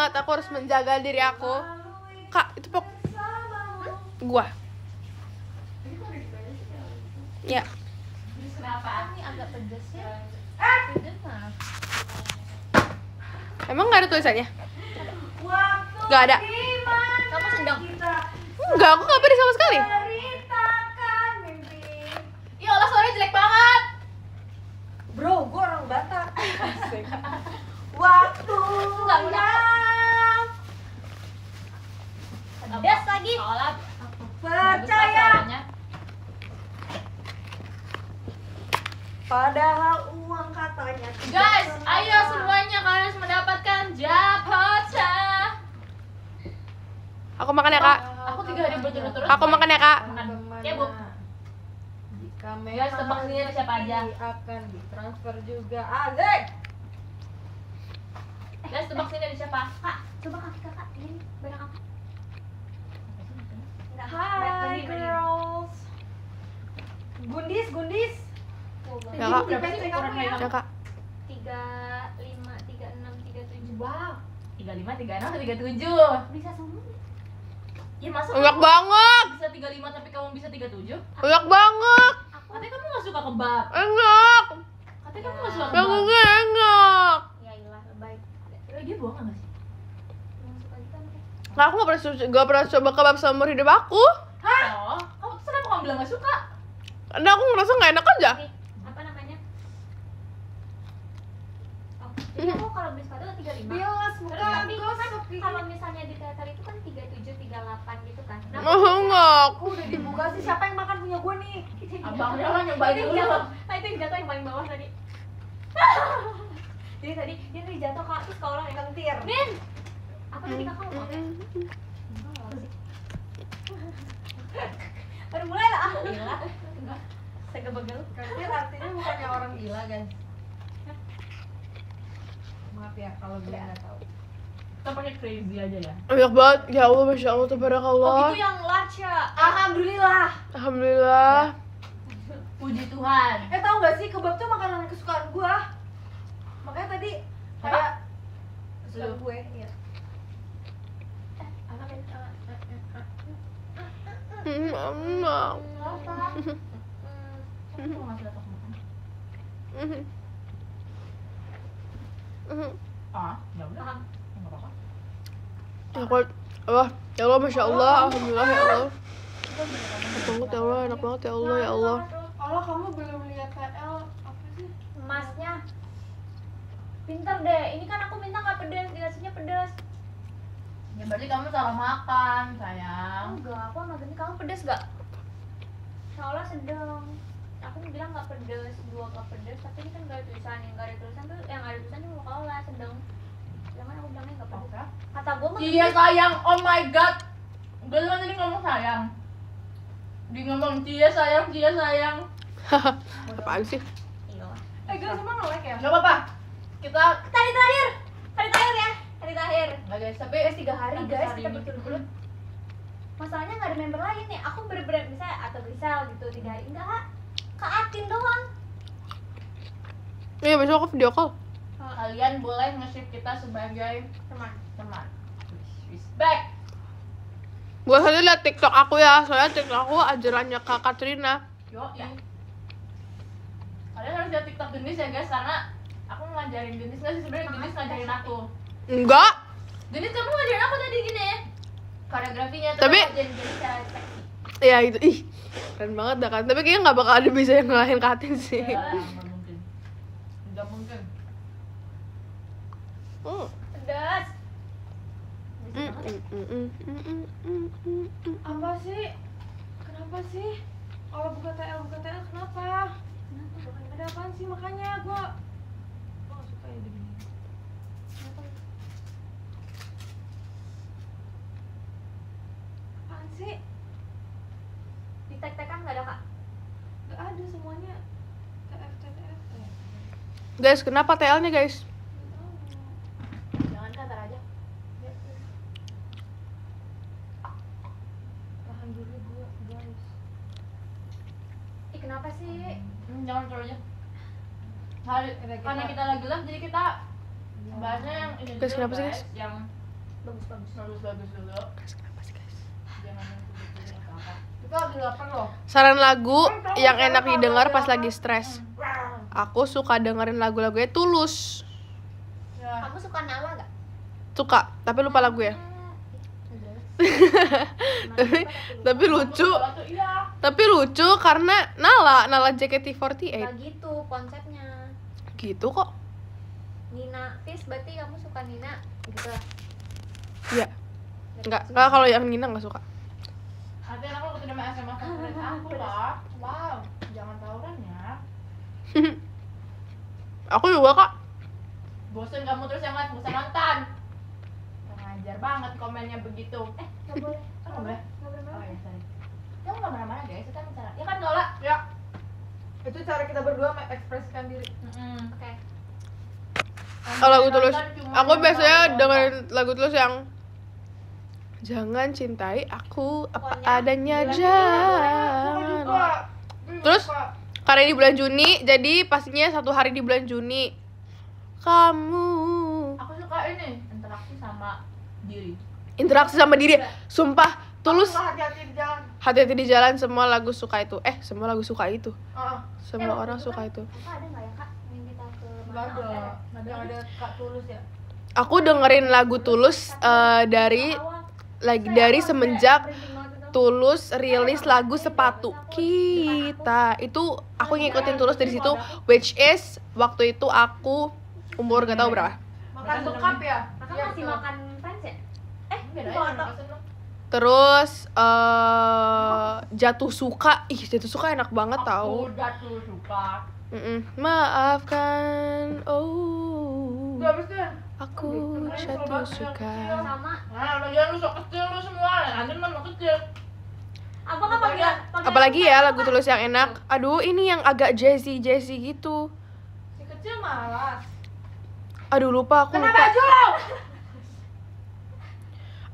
banget, aku harus menjaga diri aku. Kak, itu pok gua. Ya. Kenapa? Ini agak pedes ya. Pedes mah. Emang nggak ada tulisannya? Nggak ada. Kamu sedang. Enggak, aku nggak pedes sama sekali. Ya Allah, suaranya jelek banget. Bro, gue orang Batak. Waktunya Pedes lagi. percaya. Padahal uang katanya tidak Guys, semua. ayo semuanya kalian harus mendapatkan Japota. Aku makan ya, Kak. Aku 3 hari berturut-turut. Aku makan ya, Kak. Ya, Bu. Jika Guys, tebak sini ada siapa aja. akan ditransfer juga. Azek. Guys, tebak sini ada siapa? Kak, coba kaki kakak. Ini barang apa? Hi girls. Gundis. Ya, Kak. Berapa sih ukuran Ya, Kak. 35, 36, 37. Wow. 35, 36, 37. Bisa semua. Ya masa Enak kamu banget. bisa 35 tapi kamu bisa 37? Enak banget. Katanya kamu gak suka kebab. Enak. Katanya kamu gak suka Yang kebab. ini enak. Ya iyalah, baik. Dia bohong gak sih? Yang suka gitu kan? Nah, aku nggak pernah coba kebab seumur hidup aku. Oh, kamu tuh kenapa kamu bilang gak suka? Karena aku ngerasa nggak enak aja. Nih, apa namanya? Oh, jadi aku kalau beli sepatu 35. Bilas Terus muka tapi gue kan sepi. kalau misalnya di teater itu kan 37, 38 gitu kan. Nah, Enggak. Aku udah dibuka sih, siapa yang makan punya gue nih? abangnya kan nyobain dulu. Nah, itu yang jatuh yang paling bawah tadi. Jadi tadi dia tadi jatuh kak, terus kalau orang yang Kentir. Min, apa tadi kakak ngomong? Baru mulai lah. Gila. Saya begal. Kentir artinya bukannya orang gila, guys. Maaf ya kalau gue nggak tahu. Kita pakai crazy aja ya. Enak banget. Ya Allah, Masya Allah, Oh, tabarakallah. itu yang large ya. Alhamdulillah. Alhamdulillah. Puji Tuhan. Tahu nggak sih kebab tuh makanan kesukaan gue. Makanya tadi kayak kesukaan Lu? gue. Iya. Apa Min? Enak. Apa? Kamu mau ngasih letak makan? Ah, ya udah. Enggak apa-apa. Ya Allah, ya Allah, Masya Allah, Alhamdulillah ya Allah. Enak banget ya Allah, enak banget ya Allah, ya Allah. Allah, kamu belum lihat TL apa sih? Emasnya pinter deh, ini kan aku minta nggak pedas, dikasihnya pedas. Ya berarti kamu salah makan, sayang. Enggak, aku sama Geni, kamu pedas gak? Soalnya sedang. Aku bilang nggak pedas, 2 nggak pedas, tapi ini kan nggak ada tulisan, yang nggak ada tulisan tuh, yang ada tulisan cuma Paula sedang. Jangan aku bilangnya nggak pedas. Kata gue mah. Iya sayang, oh my god. Gue kan tadi ngomong sayang. Dia ngomong cia sayang. Apaan sih? Iya. Guys, emang nge-like ya? Gak apa-apa. Kita Hari terakhir ya, hari terakhir. nggak guys, tapi 3 hari Sampai guys hari kita ini. berturut-turut. Masalahnya nggak ada member lain nih. Aku bener-bener misalnya atau Grisel gitu 3 hari enggak. Kak Atin doang. Iya, besok aku video call. kalian boleh nge-ship kita sebagai Teman. teman. Respect. Gua tadi liat TikTok aku ya, soalnya TikTok aku ajarannya Kak Katrina. Yo, kalian harus lihat TikTok Gendis ya guys, karena aku ngajarin Gendis nggak sih sebenarnya Gendis ngajarin aku. Enggak. Gendis kamu ngajarin aku tadi gini ya. Koreografinya terus Tapi- ngajarin Gendis cara seksi. Ya itu, ih, keren banget dah kan. Tapi kayaknya nggak bakal ada bisa yang ngalahin Katin sih. Ya, nggak mungkin. Nggak mungkin. Pedas. Apa sih? Kenapa sih? Kalau buka TL kenapa? Ada apaan sih? Makanya gue gak suka ya begini. Kenapa? Apaan sih? Di tag-tagan nggak ada kak. Gak ada semuanya. TF. Guys, kenapa TL-nya guys? Jangan kantor aja. Tahan dulu gue, guys. Ih kenapa sih? Jangan terus aja. Karena kita lagi live jadi kita bahasnya yang ini Guys, dulu, kenapa sih, guys? Yang Bagus dulu. Kenapa sih guys? Jangan yang kulit apa-apa. Kita lagi lapar loh. Saran lagu yang enak didengar pas lagi stres. Aku suka dengerin lagu-lagunya Tulus. Ya. Kamu suka Nala gak? Suka, tapi lupa lagu ya. Tapi lucu. Kalau tuh iya. Tapi lucu karena Nala JKT48. Gak gitu konsepnya. Gitu kok. Nina, Fis, berarti kamu suka Nina gitu lah. Iya. Enggak kalau yang Nina enggak suka. Artinya aku ketemu SMA favorit aku lah. Wow, jangan tawuran ya. Aku juga kak. Bosen kamu terus yang lain, bosan nonton. Ngajar banget komennya begitu. Gak boleh. Kan nggak boleh? Gak boleh Oh banget. ya, sorry. Kamu nggak marah-marah guys, kita bicara. Ya kan Lola? Ya. Itu cara kita berdua mengekspresikan diri. Oke. Kalau lagu Tulus, aku biasanya dengerin lagu Tulus yang jangan cintai aku apa Pokoknya adanya bilang jangan. Terus karena di bulan Juni, jadi pastinya satu hari di bulan Juni. Kamu Aku suka ini interaksi sama diri. interaksi sama diri. Sumpah, Tulus hati-hati di jalan. hati-hati di jalan, semua lagu suka itu. Semua lagu suka itu. Semua waktu orang itu suka kan itu. Apa ada nggak ya kak yang kita ke Nggak mana? ada. Yang ada Kak Tulus ya. Aku dengerin lagu Tulus dari semenjak Tulus rilis lagu Sepatu Kita. Itu aku ngikutin Tulus dari situ, which is waktu itu aku umur gak tahu berapa. Makan bekap ya. Kakak Iya, masih betul. makan fans ya? Beda Kok ya, atau- seneng. Terus Jatuh Suka. Jatuh Suka enak banget tau. Aku udah tuh suka. Maafkan, oh Udah habis deh. aku jatuh suka. Sama. Nah, lagian lu sok kecil lu semua. Nanti mana kecil. Apakah panggilan? Apalagi ya lagu Tulus yang enak. Aduh, ini yang agak jazzy gitu. Si kecil malas. Aduh, lupa aku. Kena Lupa. baju lo.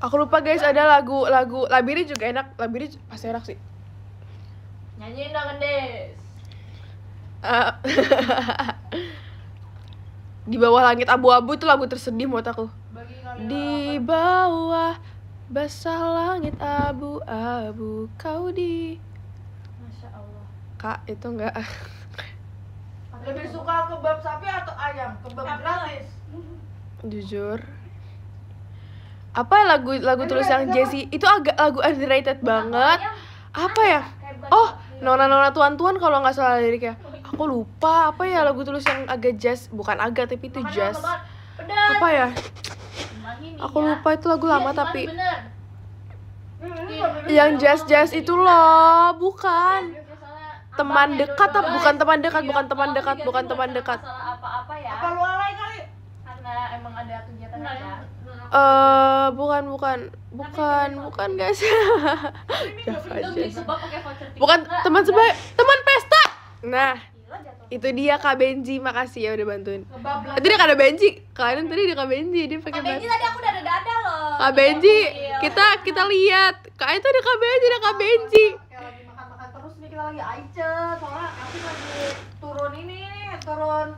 Aku lupa guys, ada lagu Labirin juga enak. Labirin pasti enak sih. Nyanyiin dong, Gendes. Di bawah langit abu-abu itu lagu tersedih buat aku. Bagi kalian Di bawah basah langit abu-abu kau di. Masya Allah. Kak, itu enggak. Lebih suka kebab sapi atau ayam? Kebab gratis. Jujur. Apa lagu Tulus yang Jessie itu agak lagu underrated banget. Apa ya? Oh, Nona Tuan-tuan kalau nggak salah liriknya. Aku lupa apa ya lagu Tulus yang agak jazz, bukan agak tapi itu jazz. Pedas. Apa ya? Gimana Aku ya? lupa itu lagu lama Iya, tapi bener. yang jazz itu loh, bukan. Teman dekat apa bukan teman dekat, bukan teman dekat, bukan teman dekat. Masalah apa-apa ya. Apa lu alay kali? Karena emang ada kegiatan aja. Bukan guys. Java Itu beli Jazz. sebab pakai voucher tiket. Bukan Enggak. teman sebaya, teman pesta. Nah, Gila jatuh. itu dia Kak Benji, makasih ya udah bantuin. Kebab Tadi dia Kak Benji, kalian tadi dia Kak Benji, dia pakai Kak Benji baju. tadi aku udah ada dada loh. Kak Benji, Iya. kita lihat. Kak itu ada Kak Benji, ada Kak Benji. Kayak lagi makan-makan terus nih, kita lagi aice. Soalnya aku lagi turun ini nih, turun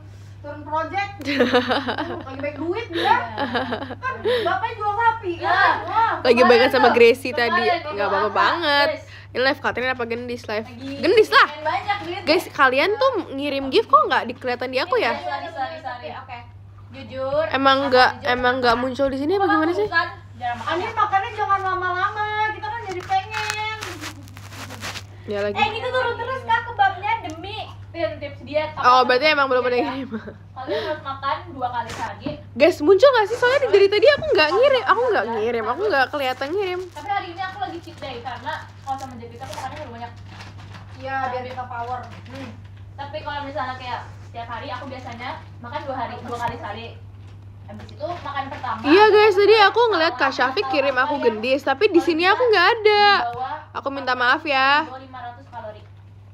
project. Lagi baik duit dia. Kan bapaknya jual sapi kan. Wah. Lagi barengan sama Gracie Kemarin tadi. kalau Enggak apa-apa apa, banget. guys. Ini live Katrin apa gendis live? Lagi Gendis lah. main banyak duit. Guys, kalian tuh ngirim gift kok nggak kelihatan di aku ya? Sorry. Oke. Jujur. Emang nggak muncul di sini apa gimana sih? Jarang makan. Ani makannya jangan lama-lama. Kita kan jadi pengen. Ya lagi. Ini tuh turun terus kak kebabnya demi. Tips dia. Oh, berarti emang belum ada yang ngirim. Kalian harus makan 2 kali sehari. Guys, muncul nggak sih? Soalnya dari tadi aku nggak ngirim, aku nggak kelihatan ngirim. Tapi hari ini aku lagi cheat day karena kalau sama Jepita aku makannya lebih banyak. Iya, biar kita power. Tapi kalau misalnya kayak setiap hari aku biasanya makan 2 kali sehari. Habis itu makan pertama. Iya guys, tadi aku ngeliat Kak Syafiq kirim aku gendis, tapi di sini aku nggak ada. Aku minta maaf ya. 500 kalori.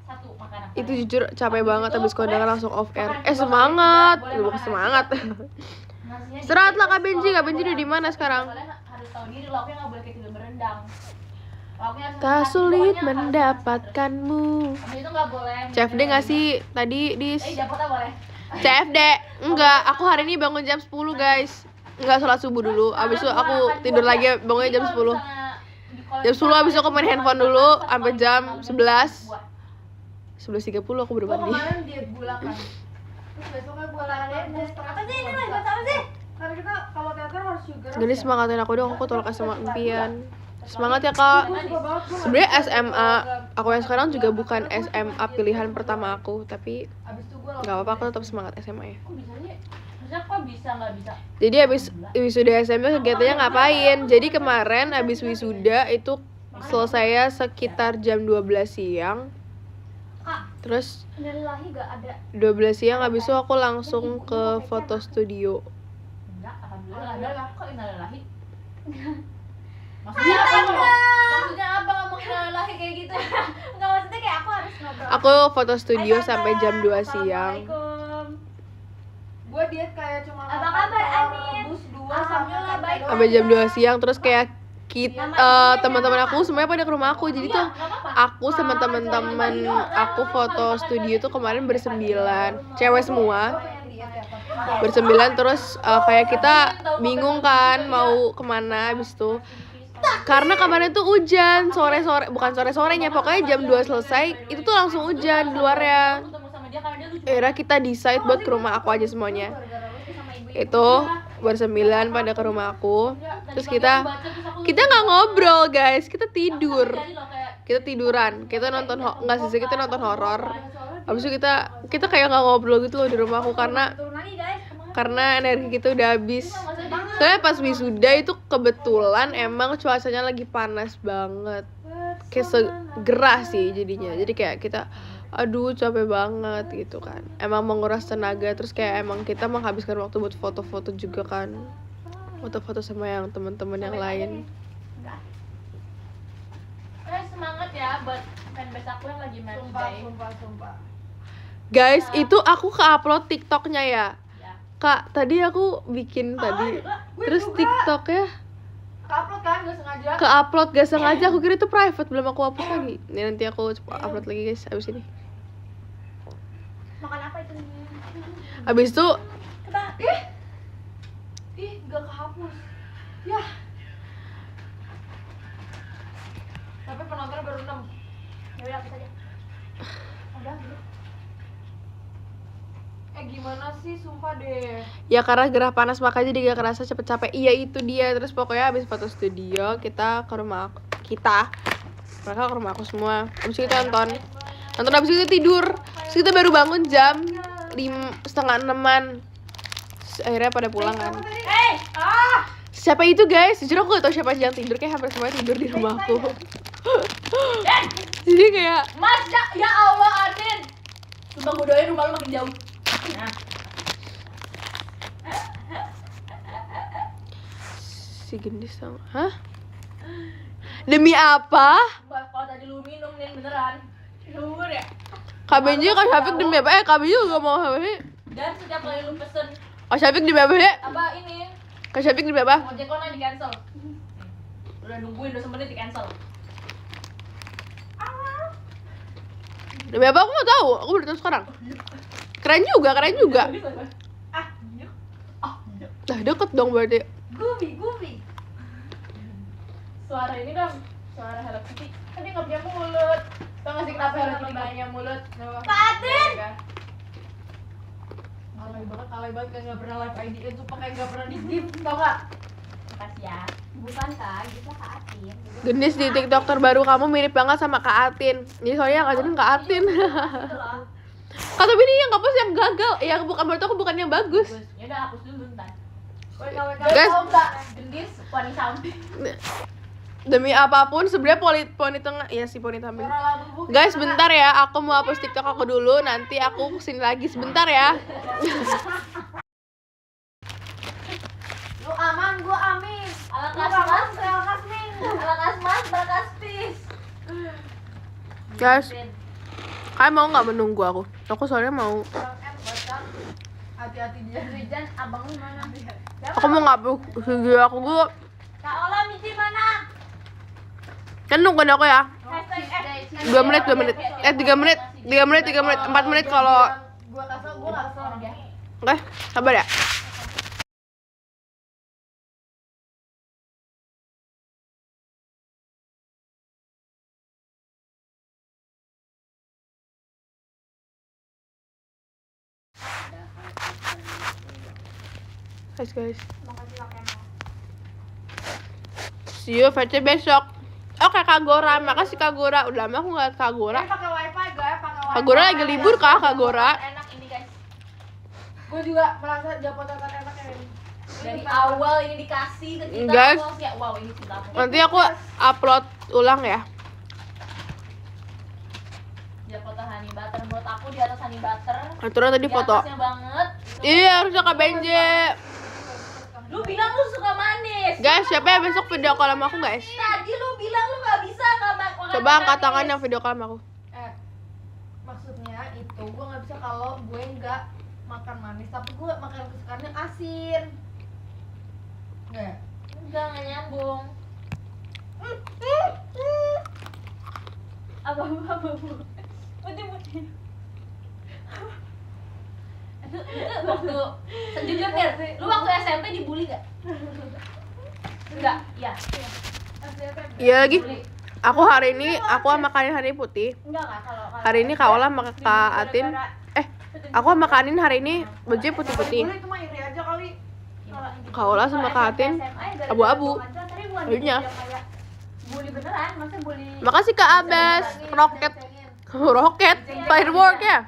Satu makanan. Itu jujur capek banget habis kondangan langsung off air. Semangat, lu semangat. Istirahat lah Kak Benji udah di mana sekarang? Harus tahu diri, lauknya nggak boleh kayak tidur merendang. Lauknya harus Tak sulit pokoknya harus mendapatkanmu. Habis itu nggak boleh. CFD nggak sih tadi di Dapatnya boleh. CFD? Enggak, aku hari ini bangun jam 10 guys. nggak sholat subuh dulu. Abis itu aku tidur lagi, bangunnya jam 10. Jam 10 abis itu aku main handphone dulu sampai jam 11. 11.30 aku baru Gua mandi. kemarin diet gula kan. Terus besoknya gua latihan booster. Apa sih ini lagi buat apa sih? Karena kita kalau teater harus sugar. Jadi semangatin aku dong, aku tolak SMA impian. Semangat ya kak. Sebenarnya SMA aku yang sekarang juga bukan SMA pilihan pertama aku, tapi Abis itu gua nggak apa-apa, aku tetap semangat SMA ya. Kok bisanya? Maksudnya kok bisa nggak bisa? Jadi abis wisuda SMP kegiatannya ngapain? Jadi kemarin abis wisuda itu selesai sekitar jam 12 siang. Terus Innalillahi gak ada. 12 siang abis itu aku langsung ke foto studio. Enggak, alhamdulillah. Kok innalillahi? Maksudnya apa? Maksudnya apa ngomong innalillahi kayak gitu? Enggak, maksudnya kayak aku harus ngobrol. Aku foto studio sampai jam 2 siang. Assalamualaikum. gua diet kayak cuma Apa makan kabar, telur Anin? rebus 2 Alhamdulillah, baik. Sampai jam 2 siang terus kayak teman-teman aku semuanya pada ke rumah aku. Jadi tuh aku sama teman-teman aku foto studio tuh kemarin bersembilan, cewek semua. Bersembilan terus kayak kita bingung kan mau kemana abis itu. Karena kemarin tuh hujan sore-sore, bukan sore-sorenya, pokoknya jam 2 selesai itu tuh langsung hujan di luarnya. Ketemu sama dia karena dia lucu. Akhirnya kita decide buat ke rumah aku aja semuanya. Itu bersembilan pada ke rumah aku. Terus kita nggak ngobrol guys, kita tidur. Kita tiduran, kita nonton nggak sih, kita nonton horor. Habis itu kita kayak nggak ngobrol gitu loh di rumah aku karena energi kita udah habis. Soalnya pas wisuda itu kebetulan emang cuacanya lagi panas banget, kayak gerah sih jadinya. Jadi kayak kita aduh capek banget gitu kan, emang menguras tenaga. Terus kayak emang kita menghabiskan waktu buat foto-foto juga kan, foto-foto sama yang teman-teman yang lain. Semangat ya buat fanbase aku yang lagi match day. Sumpah. Guys, itu aku ke-upload TikToknya ya. Kak, tadi aku bikin tadi. Terus TikToknya Ke-upload kan gak sengaja. ke-upload gak sengaja, aku kira itu private, belum aku hapus lagi. Ini nanti aku upload lagi guys, abis ini. Makan apa itu? Abis itu Ih, gak kehapus. Ya. Tapi penontonnya baru 6. Ya udah hapus aja. Udah gitu. Gimana sih, sumpah deh. ya karena gerah panas makanya dia gak kerasa cepet capek. Iya itu dia. Terus pokoknya abis foto studio kita ke rumah mereka ke rumah aku semua. Abis itu kita nonton abis itu tidur. Terus kita baru bangun jam 5:30. Akhirnya pada pulang kan. Siapa itu guys? Jujur aku gak tau siapa yang tidur, kayak hampir semuanya tidur di rumahku. Jadi kayak Masya ya Allah Anin, sumpah gue doain rumah lu makin jauh. Nah. si gendis sama, hah? Demi apa? Sumpah kalau tadi lu minum nih beneran luhur ya. Kak Benji, Kak Syafiq demi apa? Kak Benji juga mau apa sih? Dan setiap kali lu pesen Kak Syafiq demi apa sih? apa ini Kak Syafiq demi apa? ojek online di cancel. Udah nungguin udah semenit di cancel. Demi apa? Aku nggak tahu. Aku baru tahu sekarang. Keren juga. Nah deket dong berarti. Gubi. Suara ini dong, suara Hello Kitty. Kan dia nggak punya mulut. Tau nggak sih kenapa Hello Kitty nggak punya mulut? Pak Atin! Alay banget kayak gak pernah live ID itu pakai gak pernah di gift, tau gak? Makasih ya. Bukan Kak, gitu Kak Atin. Gendis di TikTok terbaru kamu mirip banget sama Kak Atin. Jadi soalnya yang ngajarin Kak Atin. Gitu loh. Kak tapi ini yang ngapus yang gagal. Yang bukan menurut aku bukan yang bagus. Ya udah hapus dulu bentar. Guys, Tahu nggak gendis poni samping. demi apapun sebenarnya poni tengah. Iya sih poni samping. Guys, bentar ya. Aku mau hapus TikTok aku dulu. Nanti aku kesini lagi sebentar ya. Lu aman, gua amin. Alakas mas, alakas min. Alakas mas, barakas pis. Guys, kalian mau nggak menunggu aku? Aku soalnya mau. Hati-hati dia. Hujan, abang lu mana? Aku mau ngapus video aku dulu. Kak Ola, Mici mana? Kan nungguin aku ya. Hashtag 2 menit. 3 menit. 4 menit kalau. Gua kasih, gua kasih. Oke, sabar ya. Guys. Makasih Kak Kemal. See you VC besok. Oke Kak Gora, makasih Kak Gora. Udah lama aku nggak Kak Gora. Pakai wifi guys, pakai wifi. Kak Gora lagi libur kah Kak Gora? Enak ini guys. Gue juga merasa japotan enak ini. Dari awal ini dikasih ke kita, Guys. aku kayak wow ini cinta aku. Nanti aku upload ulang ya. Japotan honey butter menurut aku di atas honey butter. Aturan tadi Di foto. atasnya banget. Iya harusnya Kak Benje. Lu bilang lu suka manis. Guys, siapa yang besok video call sama aku guys? Tadi lu bilang lu gak bisa makan Coba angkat manis. tangan yang video call sama aku. Maksudnya itu gue nggak bisa kalau gue nggak makan manis, tapi gue makan kesukaannya asin. Nggak. Enggak nyambung. Apa putih. Itu waktu sejujurnya lu waktu SMP dibully gak? Enggak, ya. Iya lagi. Aku hari ini aku makanin hari putih. Enggak Kak, kalau Hari ini Kak Ola sama Kak Atin. Aku makanin hari ini baju putih-putih. Boleh itu mah iri aja kali. Kak Ola sama Kak Atin abu-abu. Bajunya. Bully beneran, maksudnya bully. Makasih Kak Abes. Roket. Roket. Firework ya.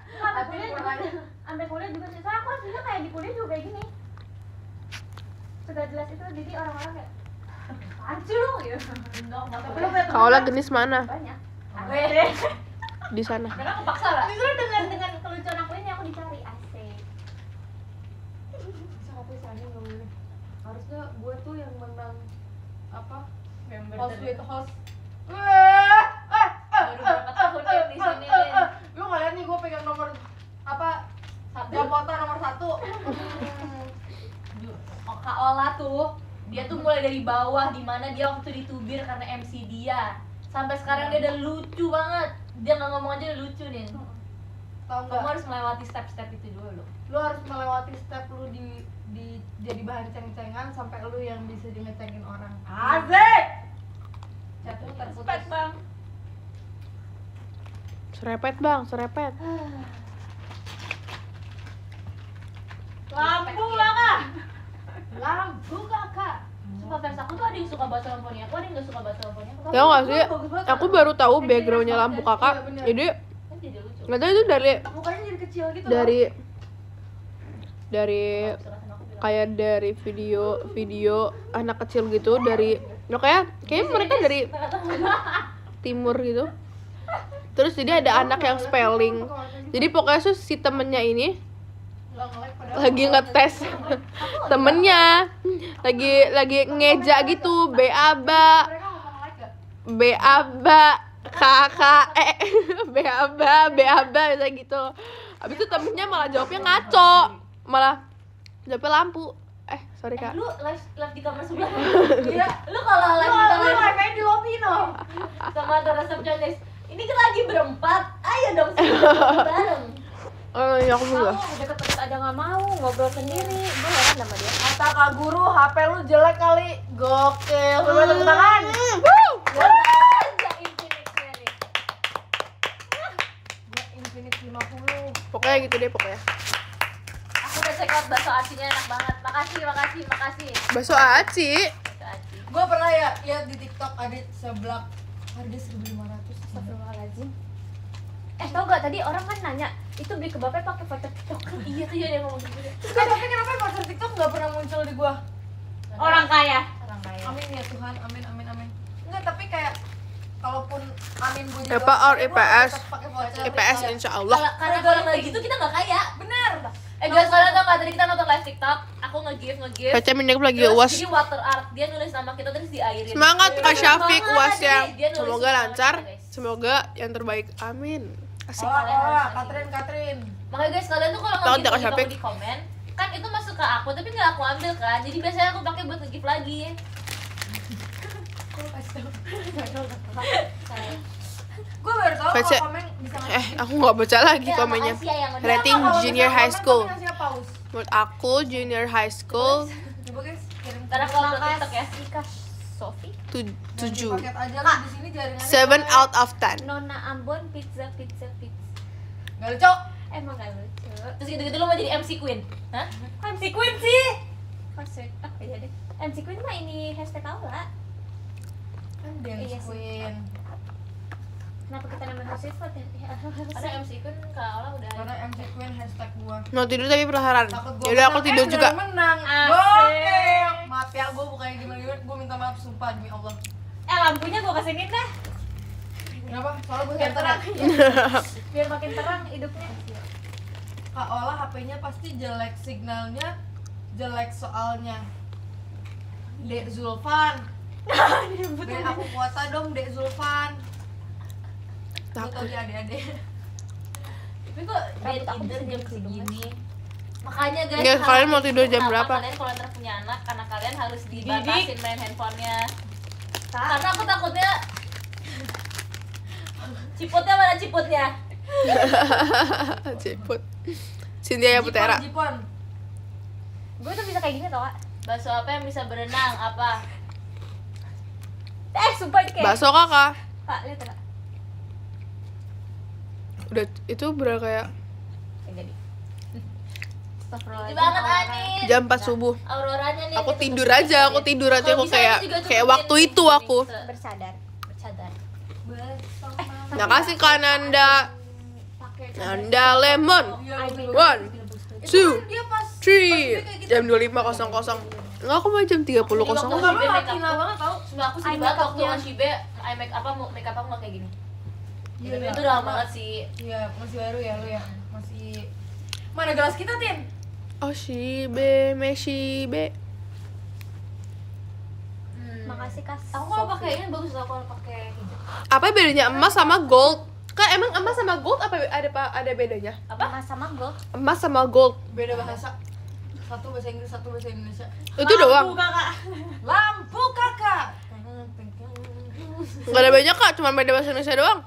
Sampai kuliah juga sih. Soalnya aku aslinya kayak di kuliah juga kayak gini. Sudah jelas itu, jadi orang-orang kayak apaan sih lu? Ya. Tapi lu Kak Ola jenis mana? banyak. Di sana. Karena aku paksa lah. Justru dengan kelucuan aku ini aku dicari asik. Bisa apa sih nggak boleh. Harusnya gue tuh yang menang apa? Member Host with host. Baru berapa tahun dia di sini. Lu nggak lihat nih gue pegang nomor apa? Japotan nomor 1. Kak Ola tuh, dia tuh mulai dari bawah, dimana dia waktu ditubir karena MC dia. Sampai sekarang dia udah lucu banget. Dia nggak ngomong aja udah lucu nih. Tahu Kamu nggak? harus melewati step-step itu dulu. Lu harus melewati step lu di jadi bahan ceng-cengan sampai lu yang bisa di ngecengin orang. Asik. Jatuh terputus. Bang. Serepet bang, serepet. Lampu kakak. Lampu kakak. Suka fans aku tuh ada yang suka bahasa lampunya, aku ada yang nggak suka bahasa lampunya. Tahu nggak sih? Aku baru tahu backgroundnya lampu kakak. Jadi Kan jadi lucu. nggak tahu itu dari Mukanya jadi kecil gitu. dari Silakan aku bilang. kayak dari video anak kecil gitu dari kayaknya mereka dari timur gitu. Terus jadi ada anak yang spelling. Jadi pokoknya tuh si temennya ini lagi ngetes temennya lagi ngeja gitu beaba kakak beaba kayak gitu. Abis itu temennya malah jawabnya ngaco, malah jawabnya lampu. Sorry kak. Lu live di kamar sebelah. Iya. Lu kalau live di kamar wifi di lobby no. sama ada resepsionis. Ini kita lagi berempat. Ayo dong bareng. Oh iya aku juga. Kamu deket-deket aja nggak mau ngobrol sendiri. Gue heran sama dia. Kata kak guru HP lu jelek kali. Gokil. Coba tepuk tangan. Gua aja Infinix-nya nih. Gua Infinix 50. Pokoknya gitu deh pokoknya. Aku udah check out bakso acinya enak banget. Makasih. Bakso aci. Bakso aci. Gue pernah ya lihat di TikTok ada seblak harga 1.500. Astagfirullahaladzim. Tau gak tadi orang kan nanya itu beli ke bapak pakai voucher TikTok. Iya tuh ya dia ngomong gitu. Tapi kenapa voucher TikTok nggak pernah muncul di gua? Orang kaya. Amin ya Tuhan, amin. Enggak, tapi kayak kalaupun amin gue jadi IPA or IPS? pakai voucher. IPS insya Allah. Karena kalau kayak gitu kita nggak kaya. Bener. Guys, kalian tau gak tadi kita nonton live TikTok, aku nge-give. Kaca minyak lagi Terus uas. jadi water art, dia nulis nama kita terus diairin. Semangat Kak Syafiq Semangat, uasnya. dia nulis Semoga nama lancar. kita, guys. Semoga yang terbaik. Amin. Asik. Katrin. Makanya guys, kalian tuh kalau Tahu nge-give Kak gitu Syafiq? aku di komen, kan itu masuk ke aku tapi nggak aku ambil kan. Jadi biasanya aku pakai buat nge-give lagi. Gue baru tahu Baca. kalau komen bisa Aku nggak baca lagi Ya, komennya. makasih ya yang udah. Rating junior high school. Ngasih pause. Menurut aku junior high school Coba guys, kirim Karena aku upload Makasih. TikTok ya. Ika Sofi. 7. Paket aja lu di sini jaringannya. 7 out of 10. Nona Ambon pizza. Gak lucu. Emang gak lucu. Terus gitu-gitu lo mau jadi MC Queen? Hah? Kok MC Queen sih? Hashtag apa ya deh? MC Queen mah ini hashtag Aula. Kan dance Iya sih. queen. Kenapa kita namain hashtag vote ya? Karena MC Kun Kak Aula udah Karena MC queen hashtag gua. Mau tidur tapi penasaran. Takut gua Yaudah aku menang. tidur juga. Menang. Asik. Gokil. Maaf ya, gua bukannya gimana, gua minta maaf sumpah demi Allah. Lampunya gua kesinin dah. Kenapa? Soalnya gua Biar terang. terang. Biar makin terang hidupnya. Kak Ola HP-nya pasti jelek, signalnya jelek soalnya. Dek Zulfan. Beri aku kuota dong Dek Zulfan. Gue tau dia adik-adik. Tapi kok dia Rambut aku tidur bisa jam jadi segini? Makanya guys, Nggak, kalian mau tidur jam kenapa berapa? Kalian kalau ntar punya anak kalian harus dibatasin main handphonenya. Kak, Karena aku takutnya ciputnya mana ciputnya? Ciput. Cynthia ya Putera. Jipon. gue tuh bisa kayak gini tau Kak. Bakso apa yang bisa berenang? Apa? Sumpah ini kayak Bakso kakak. Kak, lihat Kak. Udah itu berapa kayak Kayak jadi Lucu banget Ani. jam 4 subuh. Auroranya nih. Aku kita tidur tutup aja, aku sedikit. tidur aja Kalau aku bisa kayak ini juga kayak tutupin waktu itu nih, aku. bersadar. bercadar. Makasih Kak Nanda. Pakai Nanda Lemon. Iya, One, two, dia pas three. Jam 25.00. Enggak, aku mau jam 30.00. Enggak, lu latina banget tau. Sumpah aku sedih Eye banget waktu makeup-nya. ngasih B, eye make up aku nggak kayak gini. Iya, Tapi iya. itu udah lama banget sih. Iya, masih baru ya lu ya. Masih. Mana gelas kita, Tin? Oh si B, Messi B. Makasih Kak. Aku kalau pakai ini bagus loh kalau pakai hijab. Apa bedanya emas sama gold? Kan emang emas sama gold apa ada bedanya? Apa? Sama gold. Emas sama gold. Beda bahasa. Satu bahasa Inggris, satu bahasa Indonesia. Itu doang. Kakak. Lampu kakak. Enggak ada banyak Kak, cuma beda bahasa Indonesia doang.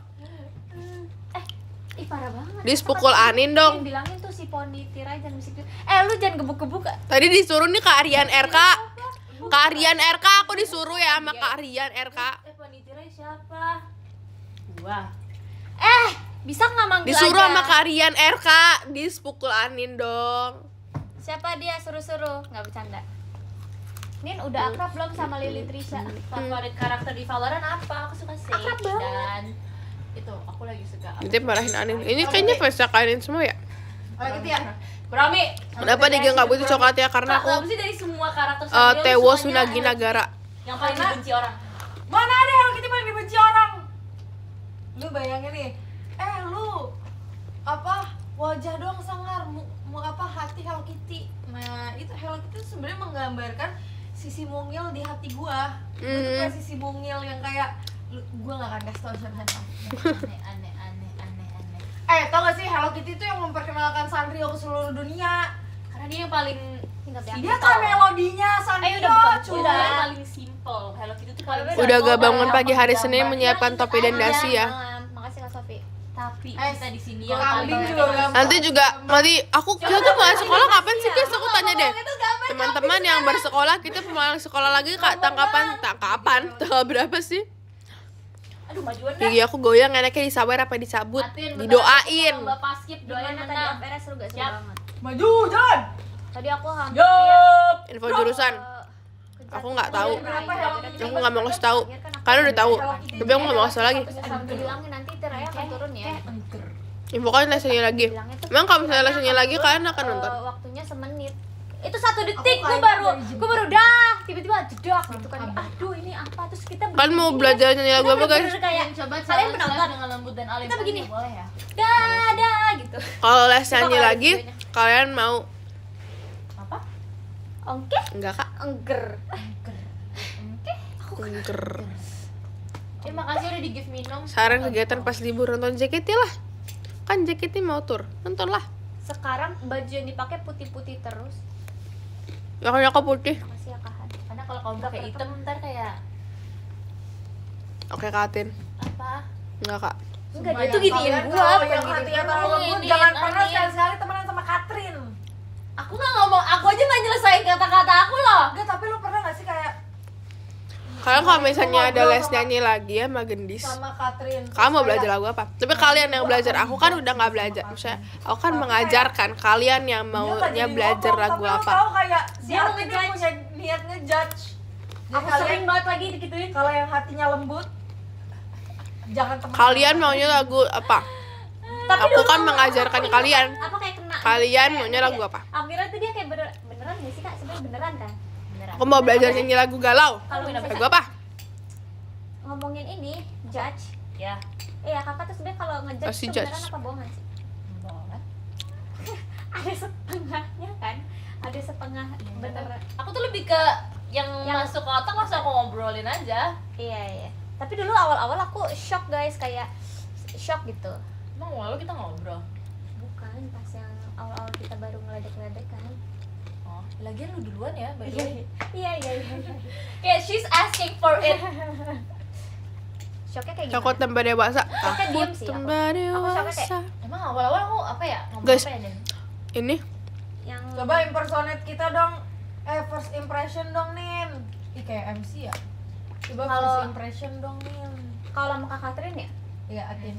Ih parah banget. Dispukul Anin dong. Yang bilangin tuh si Poni Tira jangan musik. Lu jangan gebuk-gebuk Kak. Tadi disuruh nih Kak Rian RK. Kak Rian RK aku disuruh ya sama Kak Rian RK. Panitia siapa? Gua. Bisa nggak manggil Disuruh aja? sama Kak Rian RK, dispukul Anin dong. Siapa dia suruh-suruh? Nggak bercanda. Nin udah akrab belum sama Lily Trisha? Favorit karakter di Valorant apa? Aku suka Sage Akrab banget. dan itu aku lagi suka. Nanti marahin Anin. Ini kayaknya fansnya Kak Anin semua ya. Oleh gitu ya. Berami. Kenapa dia nggak butuh coklat ya? Karena Kenapa aku sih dari semua karakter Sanrio lu Tewo sukanya Sunagi Nagara. yang paling dibenci orang? Mana ada Hello Kitty paling dibenci orang? Lu bayangin nih. Lu apa wajah doang sangar, mau apa hati Hello Kitty. Nah, itu Hello Kitty sebenarnya menggambarkan sisi mungil di hati gua. Gua tuh kayak sisi mungil yang kayak gua gak akan kasih tau siapa. Aneh. Tau gak sih Hello Kitty itu yang memperkenalkan Sanrio ke seluruh dunia. Karena dia yang paling Tinggal simple. Dia kan melodinya Sanrio. udah bukan cuy. Udah yang paling simple. Hello Kitty tuh paling Udah simple. gak bangun Yang pagi hari gambarnya Senin menyiapkan topi dan dasi ya. Malam. Makasih Kak Sofi. Tapi kita di sini yang Kambing paling juga gampang. Nanti juga nanti kita tuh mulai sekolah kapan sih guys? Aku tanya deh. Teman-teman yang bersekolah kita mulai sekolah lagi Kak tangkapan tanggal berapa sih? Aduh majuan dah. Gigi aku goyang enaknya disawer apa dicabut? Atin, Didoain. Bapak skip doain Gimana tadi menang. Ampera seru gak? Seru Siap. banget. Maju, jalan. Tadi aku hampir Yup. Info jurusan. Aku nggak tahu. Kenapa Hello Kitty? Aku nggak mau ngasih tahu. Kalian udah tahu. Tapi aku nggak mau ngasih lagi. Sampai bilangin nanti Tiraya akan turun ya. Info kalian lessennya lagi. Bilangnya tuh Emang kalau misalnya lessennya lagi kalian akan nonton? waktunya semenit. Itu 1 detik Aku gue baru dah tiba-tiba jedak gitu kan. Aduh ini apa terus kita Kalian mau belajar nyanyi lagu apa guys? kayak Coba kalian challenge penonton live dengan lembut dan alim. Kita begini. Boleh ya? dah gitu. Kalau les nyanyi Coba lagi, kalian kalian mau? Apa? Oke, Enggak Kak? engger. Engger. Terima kasih udah di give minum. Saran kegiatan pas libur nonton JKT lah. Kan JKT mau tur, nonton lah. Sekarang baju yang dipakai putih-putih terus. Ya kan aku putih. Makasih ya Kahan. Karena kalau kamu pakai hitam ntar kayak Oke Katin. apa? Enggak Kak. Enggak dia Sumpah tuh ya, giniin kalian gua kalau bukan yang giniin hatinya gua. terlalu lembut, Ini, jangan pernah Ani. sekali-sekali temenan sama Katrin. Aku nggak ngomong, aku aja nggak nyelesain kata-kata aku loh. Enggak, tapi lu pernah gak sih kayak Kalian kalau misalnya ada les nyanyi lagi ya sama Gendis, sama Katrin. kamu mau belajar lagu apa? Tapi kalian yang belajar, aku kan udah nggak belajar. Maksudnya aku kan mengajarkan kalian yang maunya belajar lagu Tapi lo apa. tahu kayak si Dia mau Artin ini ngejudge. punya niat ngejudge. Aku sering banget lagi digituin. Kalau yang hatinya lembut jangan teman. Kalian maunya lagu apa? Tapi Aku dulu kan mengajarkan kalian. apa kayak kena. Kalian kayak- maunya lagu apa? Aku kira tuh dia kayak beneran gak sih Kak? Sebenarnya beneran kan? Beneran. Aku mau belajar nyanyi lagu galau. Kalau misalnya Lagu apa? ngomongin ini judge, Ya. iya kakak tuh sebenarnya kalau ngejudge Pasti tuh judge. beneran apa bohongan sih? Banget. Ada setengahnya kan? Ada setengah beneran. Aku tuh lebih ke yang masuk ke otak langsung aku ngobrolin aja. Iya. Tapi dulu awal-awal aku shock guys, kayak shock gitu. Emang walau kita ngobrol. Bukan pas yang awal-awal kita baru ngeledek-ledek kan. Oh, lagian lu duluan ya, by the way. Iya. Kayak she's asking for it. Shocknya kayak Takut gimana? tambah dewasa. Shocknya diem sih aku. Tambah shocknya dewasa. Emang awal-awal aku apa ya? Ngomong Guys. apa ya, Den? Ini Yang Coba impersonate kita dong. First impression dong, Nin. Ih kayak MC ya. Coba Kalau- first impression dong, Nin. kalau sama Kak Katrin ya, Iya, Atin.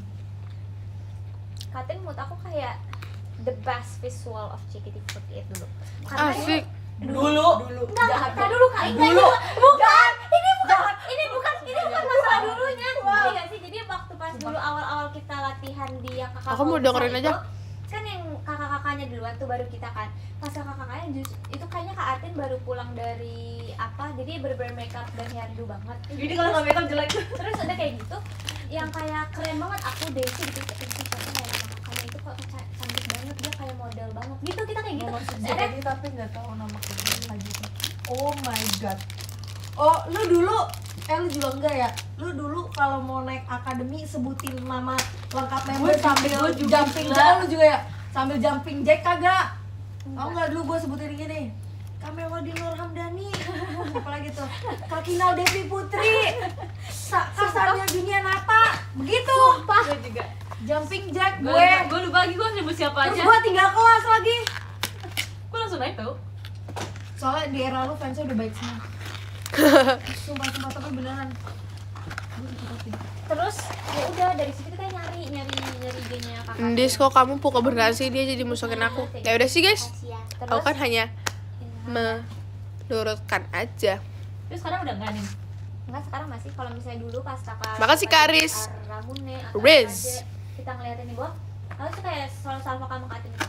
Katrin menurut aku kayak the best visual of JKT48 dulu. Karena asik. Dulu. Enggak dulu Kak. Dulu. Bukan. Ini bukan masalah dulunya. Iya sih. Jadi waktu pas dulu awal-awal kita latihan di yang kakak Aku mau besar dengerin itu, aja. Kan yang kakak-kakaknya duluan tuh baru kita kan. Pas kakak-kakaknya itu kayaknya Kak Artin baru pulang dari apa? Jadi bener-bener makeup dan hairdo banget. Jadi kalau nggak makeup jelek. Terus ada kayak gitu yang kayak keren banget. Aku Daisy gitu kayak kakaknya itu kok cantik banget, dia kayak model banget gitu, kita kayak gitu. Terus ada Jadi tapi nggak tahu nama kalian lagi. Oh my god. Oh, lu dulu lu juga enggak ya? Lu dulu kalau mau naik akademi sebutin nama lengkap member sambil jumping jack lu juga ya? Sambil jumping jack kagak? Tahu nggak dulu gue sebutin gini. Kamelody Nur Hamdani. Apalagi tuh? Kakinal Devi Putri. Kasarnya dunia Nata. Begitu. Sumpah. juga. Jumping jack gue. Gue lupa lagi gue nyebut siapa Terus aja. gue tinggal kelas lagi. Gue langsung naik tau. Soalnya di era lu fansnya udah baik semua. Sumpah tapi beneran. Terus ya udah dari situ kita nyari IG-nya kakak. Ndis kok kamu pukul beneran sih, dia jadi musuhin aku. Ya udah sih guys. Makasih ya. Terus Aku kan hanya menurutkan aja. Terus sekarang udah enggak nih. enggak sekarang masih, kalau misalnya dulu pas kakak Makasih, Kak Riz. Ramune atau Riz. Ade, kita ngeliatin di bawah, lalu tuh kayak selalu salva kamu Katin gitu.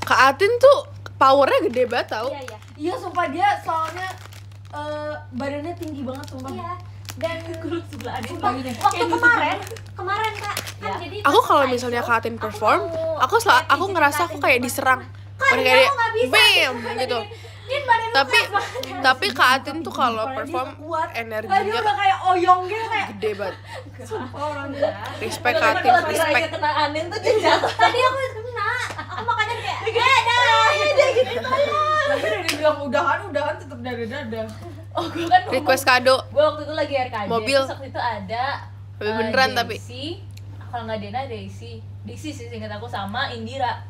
Kak Atin tuh powernya gede banget tau. Iya. Iya sumpah dia soalnya badannya tinggi banget sumpah. Iya. Dan Sebelah ada. Sumpah gini. waktu kemarin Kak, kan Ya. jadi Aku pas kalau live misalnya show, Kak Atin perform, aku lihat ngerasa Katin aku kayak depan. diserang. Kak, Udah dia kayak nggak bisa. bam gitu. Din badan lu Tapi keras banget. tapi Kak Atin tuh kalau Kepala dia perform kuat. Dia energinya udah kayak oyong gitu kayak gede banget. sumpah orangnya. Respect Kak Atin, respect. Kena Anin tuh dia jatuh. Tadi aku kena, aku makanya kayak dah dia gitu. Tapi udah dibilang udahan tetep dada. Oh gue kan Request kado. gue waktu itu lagi RKJ. Mobil. Terus waktu itu ada Tapi beneran tapi. Daisy, kalau nggak Dena Daisy sih singkat aku sama Indira.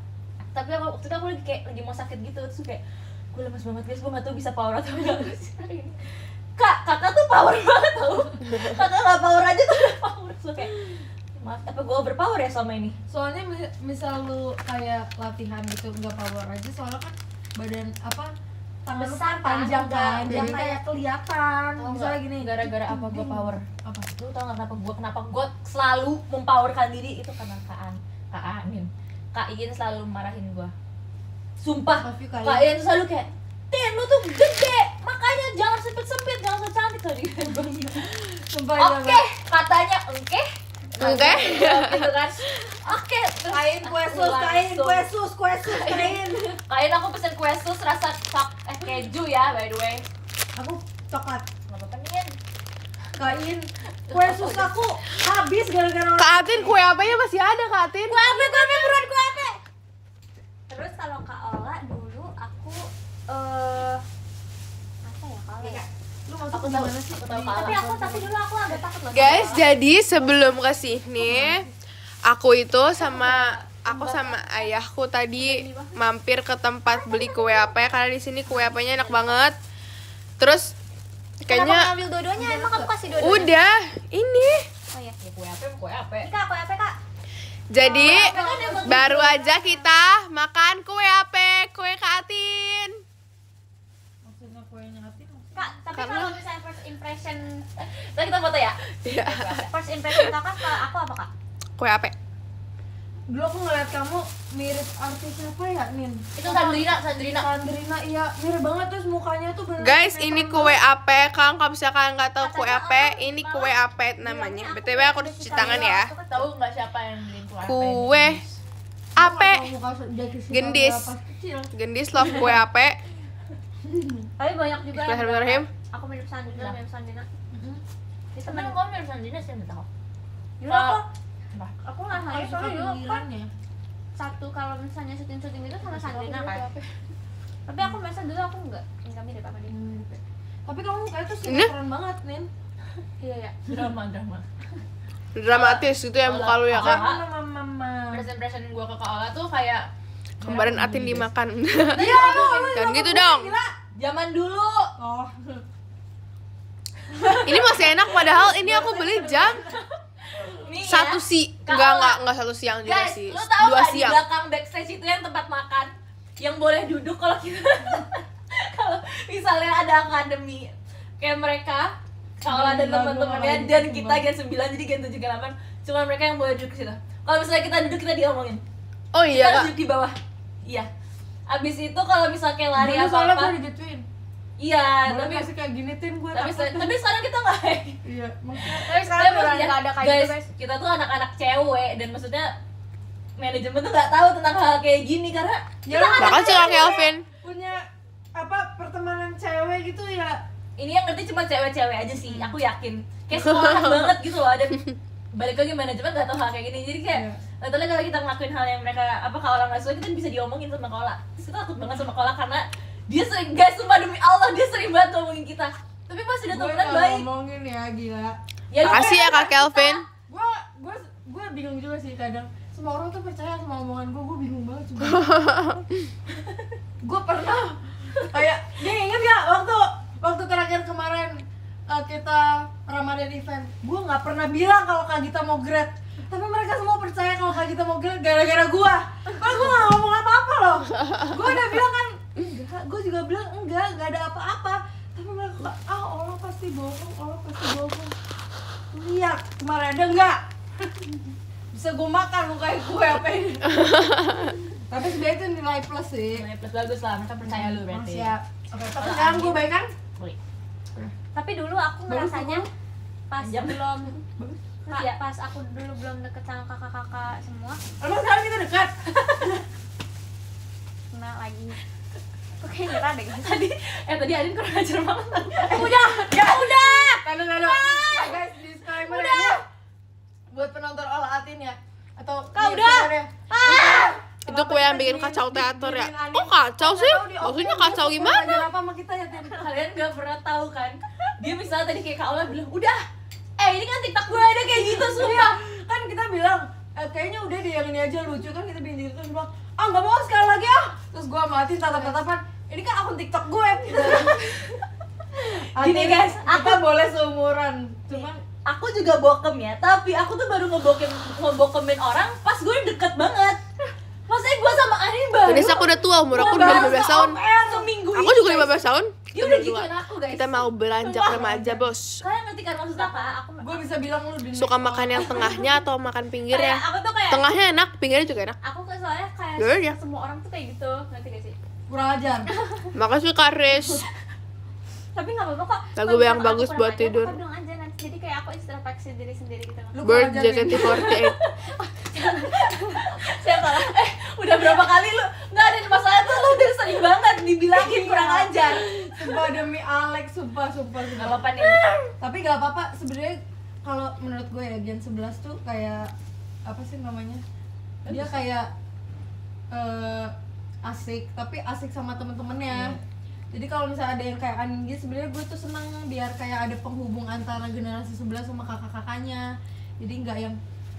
Tapi waktu itu aku lagi mau sakit gitu, terus kayak gue lemes banget guys, gue nggak tahu bisa power atau enggak. Kakak tuh power banget tau. Kakak nggak power aja tuh udah power. Terus kayak maaf, apa gue berpower ya selama ini? Soalnya misal lu kayak latihan gitu nggak power aja soalnya kan badan apa tangan lu Besar kan panjang kan, kan, jadi kayak kelihatan. Tau Misalnya nggak? gini. Gara-gara apa gue power? Apa? Lu tau nggak kenapa gue selalu mempowerkan diri itu karena Kak Anin. Kak Iin selalu marahin gue. Sumpah, Love you, Kak Kak Iin tuh selalu kayak, "Tin, lu tuh gede, makanya jangan sempit-sempit, jangan so cantik tadi." Sumpah Oke, katanya oke. Oke. Gitu kan. Oke, terus Kain kue sus, kain. Kak Iin aku pesen kue sus rasa keju ya, by the way. Aku coklat. Nggak apa-apa nih, Yen. Kain kue sus aku habis gara-gara Kak Atin kue apanya masih ada Kak Atin? Kue apa? Terus kalau Kak Ola dulu aku apa ya kalau ya? lu masuk Aku ke tahu, gimana sih? aku tahu Kak Alan. Tapi dulu aku agak takut loh. Guys, jadi sebelum kesini aku sama ayahku tadi mampir ke tempat beli kue apa ya, karena di sini kue apanya enak banget. Terus Kenapa Kayaknya nggak ambil dua-duanya? Emang kamu kasih dua-duanya? udah ini. Oh iya. Ya kue apa? Kak, kue apa kak? Jadi baru aja kita makan kue apa? Kue Kak Atin. Maksudnya kuenya Atin. Kak, tapi Karena- kalau misalnya first impression, tadi kita foto ya? Iya. First impression kakak ke aku apa kak? Kue apa? Dulu aku ngeliat kamu mirip artis apa ya, Nin? Itu Sandrina. Sandrina, iya mirip banget terus mukanya tuh bener. Guys, ini kue apa? Kalau misalkan nggak tahu kue apa, ini kue apa namanya. BTW aku udah cuci tangan ya. Tahu nggak siapa yang beliin kue? Kue apa? Gendis. Kecil. Gendis love kue apa? Tapi banyak juga yang Bismillahirrahmanirrahim. aku mirip Sandrina, mirip Sandrina. Itu Temen temen kamu mirip Sandrina sih nggak tahu. dulu aku, Apa? aku nggak tahu soalnya dulu aku kan satu kalau misalnya syuting itu sama Sandrina kan. Tapi aku merasa dulu aku nggak mirip apa dia. Tapi kamu kayak tuh Ini? keren banget, Nin. Iya ya. Drama. Dramatis gitu ya muka lu ya Kak. Kak. Mama. First impression gue ke Kak Ola tuh kayak Kembaran Atin dimakan. Iya, lu Jangan gitu dong. zaman dulu. Oh. Ini masih enak padahal ini aku beli jam Nih ya. 1 si. Kak Enggak 1 siang juga Guys, sih. lu tahu 2 nggak di siang. belakang backstage itu yang tempat makan yang boleh duduk kalau kita kalau misalnya ada akademi kayak mereka kalau ada teman-temannya dan kita gen 9 jadi gen 7 gen 8 cuma mereka yang boleh duduk di situ. Kalau misalnya kita duduk kita diomongin. Oh Kita iya harus Kak. duduk di bawah. Iya. Abis itu kalau misalnya kayak lari Dulu soalnya apa-apa. gue digituin. Iya, Tapi tapi masih kayak gini Tin gue tapi takut. tapi sekarang kita nggak Iya, maksudnya Tapi sekarang Tapi udah maksudnya, nggak ada kayak guys, gitu guys. kita tuh anak-anak cewek dan maksudnya manajemen tuh nggak tahu tentang hal kayak gini karena ya kita lu Bahkan sih Kak Kelvin. punya apa pertemanan cewek gitu ya. ini yang ngerti cuma cewek-cewek aja sih, aku yakin kayak sekolahan banget gitu loh dan balik lagi manajemen nggak tahu hal kayak gini jadi kayak literally kalau kita ngelakuin hal yang mereka apa kalau orang nggak suka kita bisa diomongin sama Kola terus kita takut banget sama Kola karena dia sering guys sumpah demi Allah dia sering banget ngomongin kita tapi pas udah Gue temenan nggak baik ngomongin ya, gila. ya lu Makasih ya Kak Kelvin. Gue bingung juga sih kadang. Semua orang tuh percaya sama omongan gue bingung banget juga. Gue pernah kayak dia inget ya waktu terakhir kemarin kita Ramadan event, gue nggak pernah bilang kalau Kak Gita mau grad, tapi mereka semua percaya kalau Kak Gita mau grad gara-gara gue. Padahal gue nggak ngomong apa-apa loh. Gue udah bilang kan enggak, gue juga bilang enggak ada apa-apa, tapi mereka Allah pasti bohong. Lihat kemarin ada enggak? Bisa gue makan lu kayak gue apa ini? Tapi sebenarnya itu nilai plus sih. Nah, plus bagus lah mereka percaya lu berarti Siap. Oke, tapi sekarang gue baik kan? Boleh. Tapi dulu aku Bagus, ngerasanya pas Panjang. belum Iya. pas aku dulu belum deket sama kakak-kakak semua, Emang sekarang kita dekat? kena lagi. Kok kayak nyerah deh guys. tadi Adin kurang ajar banget Udah. Kado. Guys, disclaimer ya. Buat penonton Olah Atin ya. Atau Kak, nih, udah. sebenarnya. Itu kue yang bikin kacau teater ya. Kok kacau sih? Maksudnya kacau gimana? Apa sama kita ya, Tin? kalian gak pernah tahu kan dia misalnya tadi kayak Kak Ola bilang udah ini kan TikTok gue ada kayak gitu sumpah Kan kita bilang kayaknya udah deh yang ini aja lucu kan kita bikin gitu terus bilang nggak mau sekali lagi terus gue matiin tatap-tatapan ini kan akun TikTok gue Gini, guys, kita boleh seumuran cuman aku juga bokem ya tapi aku tuh baru ngebokemin orang pas gue deket banget maksudnya gue sama Adin baru Ini aku udah tua, umur aku udah 15 tahun. seminggu Aku ini, juga guys. 15 tahun. Dia Kita udah berdua. gituin aku guys Kita mau beranjak remaja, Bos. kalian ngerti kan maksud apa? Aku gue bisa bilang lu di Suka makan yang tengahnya atau makan kayak pinggirnya? aku tuh kayak Tengahnya enak, pinggirnya juga enak. Aku kan soalnya kayak Ya udah. semua orang tuh kayak gitu, ngerti gak sih? kurang ajar Makasih Kak Riz. Tapi nggak apa-apa kok. Lagu Kalau yang misalkan bagus aku buat kurang ajar, tidur. Kakak bilang aja nanti. Jadi kayak aku introspeksi diri sendiri gitu. Lu Bird kurang ajar, Tin. JKT48. siapa? Udah berapa kali lu? Nggak ada masalah tuh lu udah sering banget dibilangin kurang ajar. Sumpah demi Alex, sumpah. Gak apa-apa nih. Tapi gak apa-apa, sebenarnya kalau menurut gue ya Gen 11 tuh kayak apa sih namanya? Dia kayak asik, tapi asik sama temen-temennya. Jadi kalau misalnya ada yang kayak Anin gitu, sebenarnya gue tuh seneng biar kayak ada penghubung antara generasi 11 sama kakak-kakaknya. Jadi nggak yang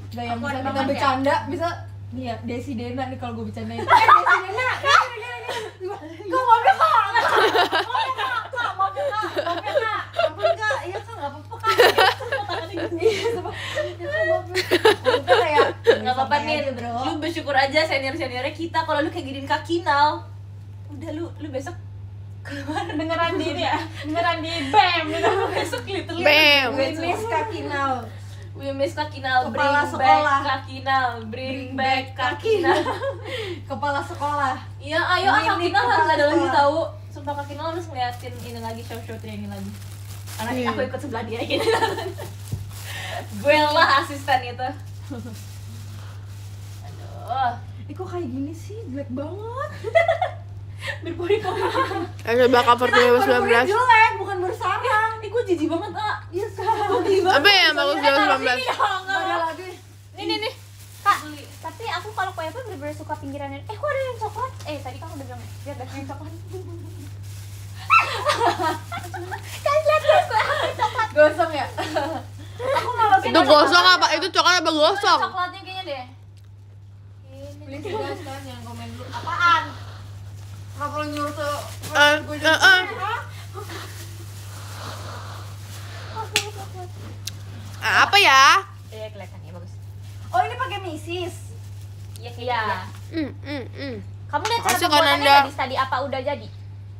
Aku bisa ada kita banget ya. bercanda, bisa nih ya Desi Dena nih kalau gue bercandain. Desi Dena, kok mobil kok? Mobil kak, maafin kak. nggak apa-apa kan? Nggak apa-apa nih, lu bersyukur aja seniornya kita. Kalau lu kayak giniin Kak Kinal, udah lu besok keluar Beneran di ini ya, beneran di BEM gitu. besok literally Bam. Miss Kakinal. We miss Kak Kinal, bring Kepala back sekolah. Kak Kinal, bring back Kak Kinal. Kepala sekolah. Iya, ayo Kak Ini Kinal harus kepala ada lagi sekolah. tahu. Sumpah Kak Kinal harus ngeliatin ini lagi, show training lagi. Karena Iya. aku ikut sebelah dia gitu. Gue lah asisten itu. Aduh, Kok kayak gini sih? Jelek banget. berpori-pori. Coba cover 2019. Jelek, bukan bersarang. Gue jijik banget, ah. Iya, gue jijik banget. Apa yang bagus 2019? Gak ada lagi. Nih. Kak, tapi aku kalau kue apa bener-bener suka pinggirannya. Kok ada yang coklat? Tadi kamu udah bilang ya, lihat ada yang coklat. Kan lihat kue apa yang coklat. Gosong ya? Aku malah Itu gosong apa? Itu coklat apa gosong? coklatnya kayaknya deh. Please guys kan yang komen dulu. Apaan? Kenapa lu nyuruh tuh? Apa ya? Iya, kelihatan ya bagus. Oh ini pakai misis. Iya, Iya. Hmm. Kamu lihat cara Makasih, pembuatannya Kananda. tadi tadi apa udah jadi?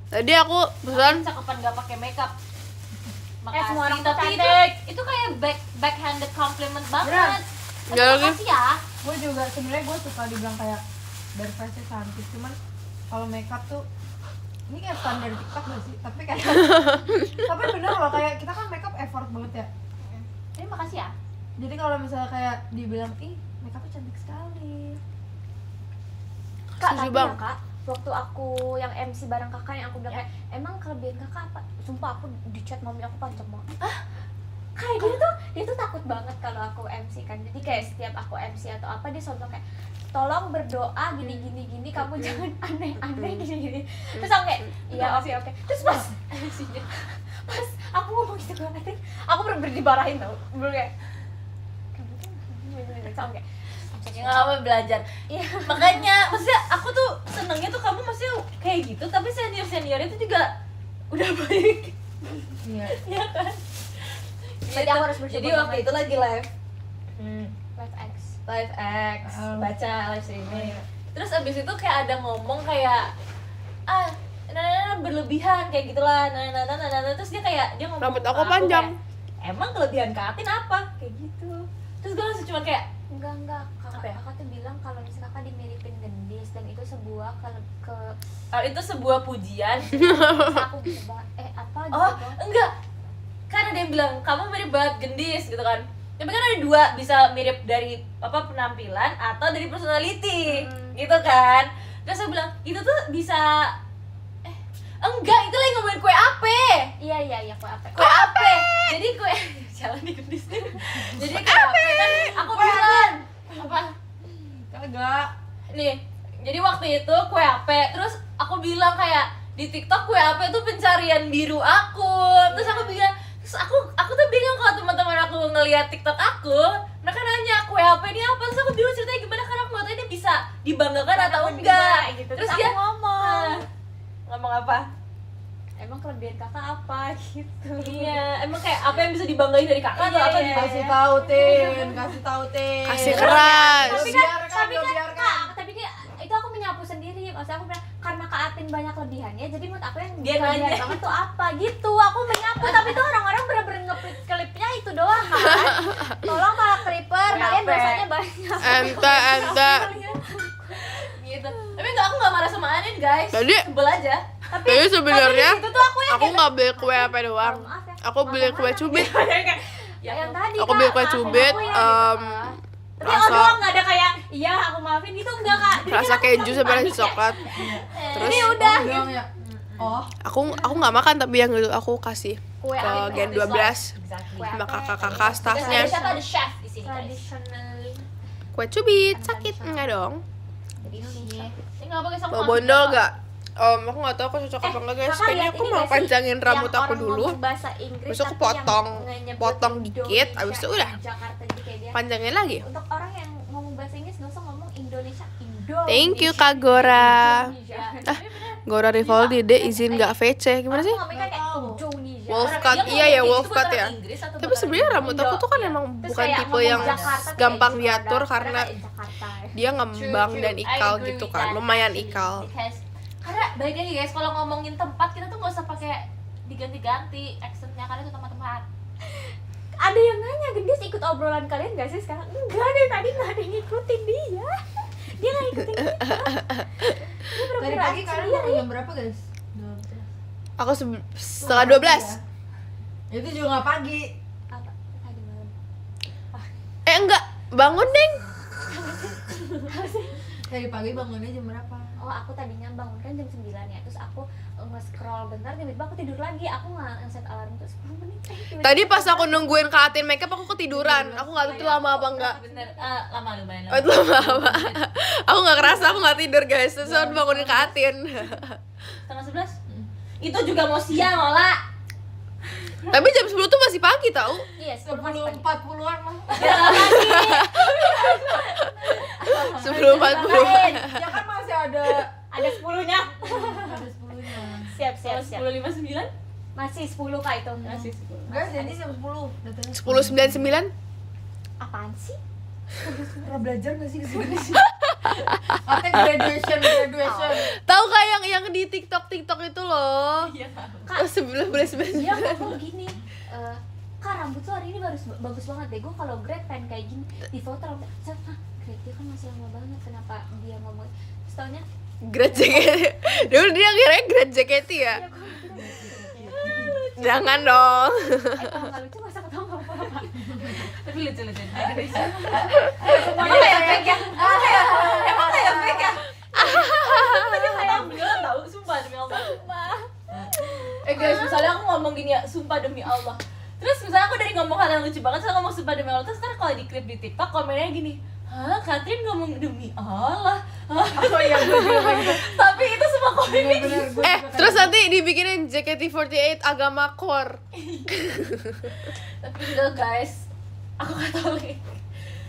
Tadi aku pesan Cakapan gak pakai makeup. Makasih, semua orang tapi cantik. itu kayak backhanded compliment banget. Beneran. Enggak lagi. Makasih ya. Gue juga sebenarnya gue suka dibilang kayak dari face cantik, cuman kalau makeup tuh ini kayak standar TikTok gak sih? Tapi kayak tapi bener loh, kayak kita kan makeup effort banget ya. Ini makasih ya. Jadi kalau misalnya kayak dibilang ih makeupnya cantik sekali. Kak, Setuju, tapi Bang. ya Kak, waktu aku yang MC bareng kakak yang aku bilang kayak emang kelebihan kakak apa? Sumpah aku di chat mami aku panjang banget. Kayak dia tuh takut banget kalau aku MC kan. Jadi kayak setiap aku MC atau apa dia selalu bilang kayak tolong berdoa gini kamu jangan aneh-aneh gini. Terus aku kayak iya oke. Terus pas MC-nya pas aku ngomong gitu gue ngatain aku bener-bener dibarahin tau. Bener kayak kamu tuh sama kayak Ya nggak apa belajar. iya. Makanya maksudnya aku tuh senengnya tuh kamu maksudnya kayak gitu, tapi senior itu juga udah baik. Iya. Ya kan? Berarti aku harus bersyukur Jadi waktu banget. itu lagi live Live X. live X, baca live streaming. Iya. Terus abis itu kayak ada ngomong kayak berlebihan kayak gitulah, terus dia ngomong Rambut ke aku panjang. kayak, emang kelebihan Kak Atin apa? Kayak gitu. Terus gue langsung cuma kayak Enggak, Apa ya? kakak tuh bilang kalau misalnya kakak dimiripin gendis dan itu sebuah kalau itu sebuah pujian. bisa aku bisa apa gitu Oh, loh. enggak. Kan ada yang bilang kamu mirip banget gendis gitu kan. Tapi kan ada dua, bisa mirip dari apa penampilan atau dari personality. Gitu kan. Terus saya bilang, itu tuh bisa enggak, itu lagi ngomongin kue ape. Iya kue apa Kue ape. Jadi kue jalan di gendis nih. Jadi kue ape kan aku bilang apa? Kagak. Nih, jadi waktu itu kue ape, terus aku bilang kayak di TikTok kue ape itu pencarian biru aku. Terus aku bilang, terus aku tuh bingung kalau teman-teman aku ngelihat TikTok aku, mereka nanya kue ape ini apa, terus aku bingung ceritanya gimana karena aku nggak tahu ini bisa dibanggakan atau enggak. gitu. Terus Terus dia aku ngomong ngomong apa? emang kelebihan kakak apa gitu. Iya, emang kayak apa yang bisa dibanggain dari kakak atau Iya, apa iya, gitu? Kasih tahu Tin, kasih tahu Tin. Kasih keras. Tapi Biarkan, kan biarkan. Kak, tapi kan itu aku menyapu sendiri. Maksudnya aku bilang karena Kak Atin banyak kelebihannya, jadi menurut aku yang Dia kelebihan nanya. banget tuh apa gitu. Aku menyapu tapi tuh orang-orang bener-bener nge-print klipnya itu doang kan. Tolong malah creeper, kalian Capek. dosanya banyak. Ente. Gitu. Tapi enggak, aku nggak marah sama Anin guys. Tadi Sebel aja. Jadi sebenarnya itu tuh aku yang aku nggak beli kue apa doang. Maaf ya. Aku beli kue cubit. yang tadi Aku Kak, beli kue maafin cubit, aku ya, gitu. Tapi oh rasa- doang nggak ada kayak iya aku maafin gitu enggak Kak. Jadi Rasa kan aku keju langsung sama rasa panik ya. coklat. Terus Ini udah Oh, doang ya. Oh, aku nggak makan tapi yang itu aku kasih kue ke apa? Gen 12 Kue sama apa? kakak-kakak staffnya. Ada siapa? Ada chef di sini guys. Traditionally Kue cubit sakit enggak dong? jadi Indonesia. Ini nggak apa guys, aku Mau makan bondol juga. gak? Aku nggak tahu aku cocok apa enggak guys. Kakak Kayaknya lihat aku ini mau nggak sih? panjangin rambut Yang aku orang dulu. ngomong bahasa Inggris Terus aku tapi yang potong nyebut dikit, Indonesia, abis itu udah Jakarta jadi kayak dia. panjangin lagi. Untuk orang yang ngomong bahasa Inggris nggak usah ngomong Indonesia. Indonesia. Thank you Kak Gora. Indonesia. Gora Rivaldi deh izin gak VC gimana sih? Aku ngomongnya kayak Indonesia. Wolf Orang- cut, dia iya ngomong ya kayak wolf gitu cut buat ya. orang Inggris atau Tapi buat orang sebenarnya Indo? rambut aku tuh kan Iya. emang Terus bukan kayak tipe ngomong yang Jakarta tuh gampang kayak diatur Jakarta, karena kayak Jakarta. dia ngembang True, dan true. I ikal agree gitu with kan, that, lumayan actually. ikal. Because- karena balik lagi guys, kalau ngomongin tempat kita tuh nggak usah pakai diganti-ganti accentnya karena itu tempat-tempat. Ada yang nanya, Gendis ikut obrolan kalian gak sih sekarang? Enggak deh, tadi gak ada yang ngikutin dia. Dia gak ngikutin kita. Dia Tadi bener-bener pagi asik kalian sendiri. bangun jam berapa guys? Aku setengah 12. Itu juga nggak pagi. Apa? Tadi malam. Enggak, bangun deng. Tadi pagi bangunnya jam berapa? Oh, aku tadinya bangun kan jam 9 ya. Terus aku nge-scroll bentar, tiba-tiba aku tidur lagi. Aku nge-set alarm tuh 10 menit. Tiba-tiba Tadi pas aku nungguin Kak Atin makeup aku ketiduran. Aku nggak tahu itu lama apa enggak. Bener, lama lumayan Oh, itu lama apa? Aku nggak kerasa aku nggak tidur guys. Terus aku bangunin Kak Atin. Setengah 11? Itu juga mau siang, Ola. Tapi jam 10 tuh masih pagi tau. Iya, 10 pagi. 40-an lah. Ya nggak pagi. 10.40. Ya kan masih ada Ada 10-nya. ada 10-nya. Siap, siap, siap. 10.59? Masih 10 Kak itu. Masih 10. Guys, jadi jam 10. Datanya 10.99. Apaan sih? pernah belajar nggak sih kesini sih? Atau graduation. Tahu gak yang di TikTok itu loh? Iya tahu. Oh, 11.99. Dia ngomong gini, Kak rambut tuh hari ini bagus banget deh. Gue kalau grad pengen kayak gini di foto rambut. Saya, grad dia kan masih lama banget. Kenapa dia ngomong? Terus taunya, Grad JKT. Dulu dia kira grad JKT ya. Jangan dong. kalau nggak lucu masa ketawa nggak apa-apa. Tapi lucu. Semuanya kayak fake ya. Emang kayak fake ya. Kayak bilang tahu, sumpah demi Allah. Guys, misalnya aku ngomong gini ya, sumpah demi Allah. Terus misalnya aku dari ngomong hal yang lucu banget, saya ngomong sumpah demi Allah. Terus kan kalau di klip di TikTok komennya gini, hah, Katrin ngomong demi Allah. Oh iya, tapi itu semua komennya gitu. Terus nanti dibikinin JKT48 agama core. Tapi enggak guys, aku gak tahu lagi.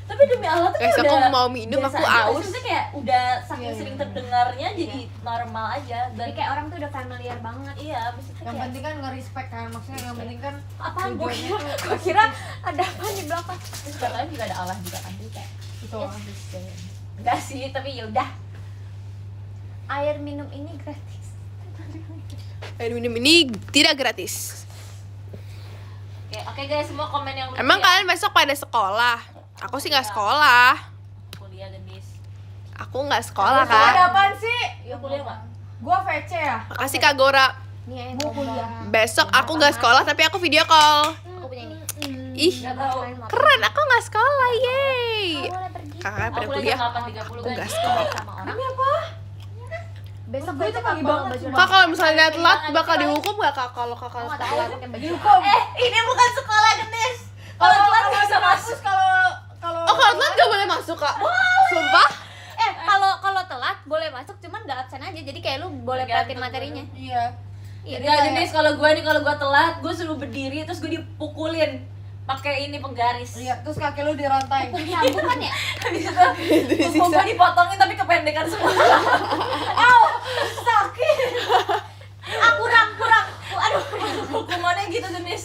Tapi demi Allah tuh Guys, kayak aku udah mau minum, biasa aku aja. aus. Maksudnya kayak udah saking Iya, iya. sering terdengarnya jadi normal aja. Dan Jadi kayak orang tuh udah familiar banget. iya, maksudnya Yang kayak penting kan nge-respect kan, maksudnya yang penting kan Apaan gue tujuannya kira? tuh Gue kira ada apa di belakang? terus katanya juga ada Allah juga kan, jadi kayak itu yes, lah. just saying. Enggak sih, tapi yaudah. Air minum ini gratis. Air minum ini tidak gratis. Oke guys, semua komen yang lucu Emang ya. kalian besok pada sekolah? Aku sih nggak sekolah. Kuliah gendis. Aku nggak sekolah Ada kan. apaan sih? Iya kuliah nggak? Gua VC ya? Makasih Kak Gora. Nih, Mau kuliah. Besok aku nggak sekolah tapi aku video call. Aku punya ini. Ih, Nggak tahu. keren. Aku nggak sekolah, yeay. Boleh pergi. Kakak pada Aku kuliah. jam 8.30 Aku kan. nggak sekolah. Sama orang. Ini apa? Besok Gue itu pagi banget, baju Kak kalau misalnya telat bakal dihukum nggak Kak kalau Kakak Aku nggak tahu sekolah? pakai baju. Dihukum. Ini bukan sekolah gendis. Kalau telat nggak bisa masuk. Kalau Oh kalau telat nggak boleh masuk Kak? Sumpah? Kalau telat boleh masuk, cuman nggak absen aja. Jadi kayak lu boleh perhatiin Tergantung materinya. Iya. Iya. Enggak gendis, kalau gua telat, gua suruh berdiri terus gua dipukulin pakai ini penggaris. Iya, terus kaki lu dirantai. Nyambung kan ya? Habis itu gua dipotongin tapi kependekan semua. Kurang. Aduh. Hukumannya gitu gendis.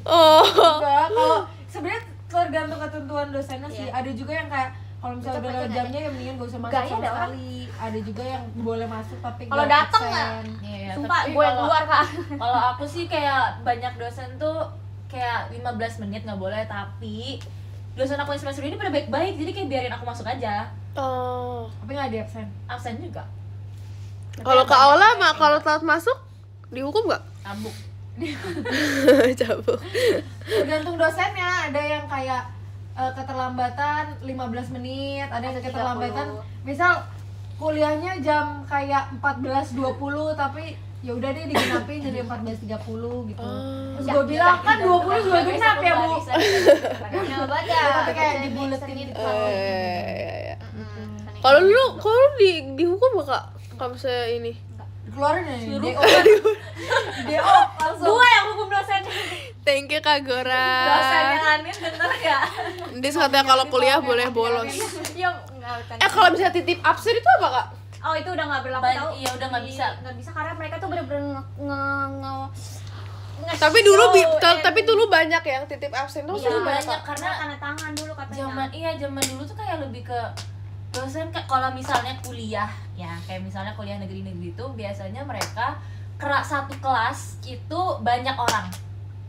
Oh. Enggak, kalau sebenarnya tergantung ketentuan dosennya sih. Iya. Ada juga yang kayak kalau misalnya Itu udah lewat pasti jamnya ya mendingan gak usah masuk Gaya sama ada orang. sekali. Ada juga yang boleh masuk tapi Kalau nggak dateng absen. Iya, Sumpah, tapi gue yang kalau- keluar Kak. Kalau aku sih kayak banyak dosen tuh kayak 15 menit nggak boleh, tapi dosen aku yang semester ini pada baik-baik, jadi kayak biarin aku masuk aja. Oh. Tapi nggak di absen. Absen juga. Kalau Kak Aula mah kalau telat masuk dihukum nggak? Cambuk. Cabut. Tergantung dosennya. Ada yang kayak keterlambatan 15 menit, ada yang Ada keterlambatan 30. misal kuliahnya jam kayak 14.20 tapi ya udah deh digenapin jadi 14.30 gitu. Oh. Terus gue bilang kan 20 juga genap ya Bu. Nah, baca. Tapi kayak dibuletin gitu. Iya. Kalau lu dihukum nggak Kak? Kalau misalnya ini. Keluarin ya DO. DO langsung. Gue yang hukum dosennya. Thank you Kak Gora. Dosennya Anin denger ya. Dia katanya kalau kuliah boleh bolos. Yang enggak bercanda. Kalau misalnya titip absen itu apa Kak? Oh, itu udah nggak berlaku Ban- tau. iya, udah nggak bisa. Nggak bisa karena mereka tuh bener-bener Tapi dulu banyak yang titip absen tuh. Iya, dulu banyak Kak. karena tanda tangan dulu katanya. zaman dulu tuh kayak lebih ke dosen kalau misalnya kuliah ya, kayak misalnya kuliah negeri-negeri itu biasanya mereka satu kelas itu banyak orang.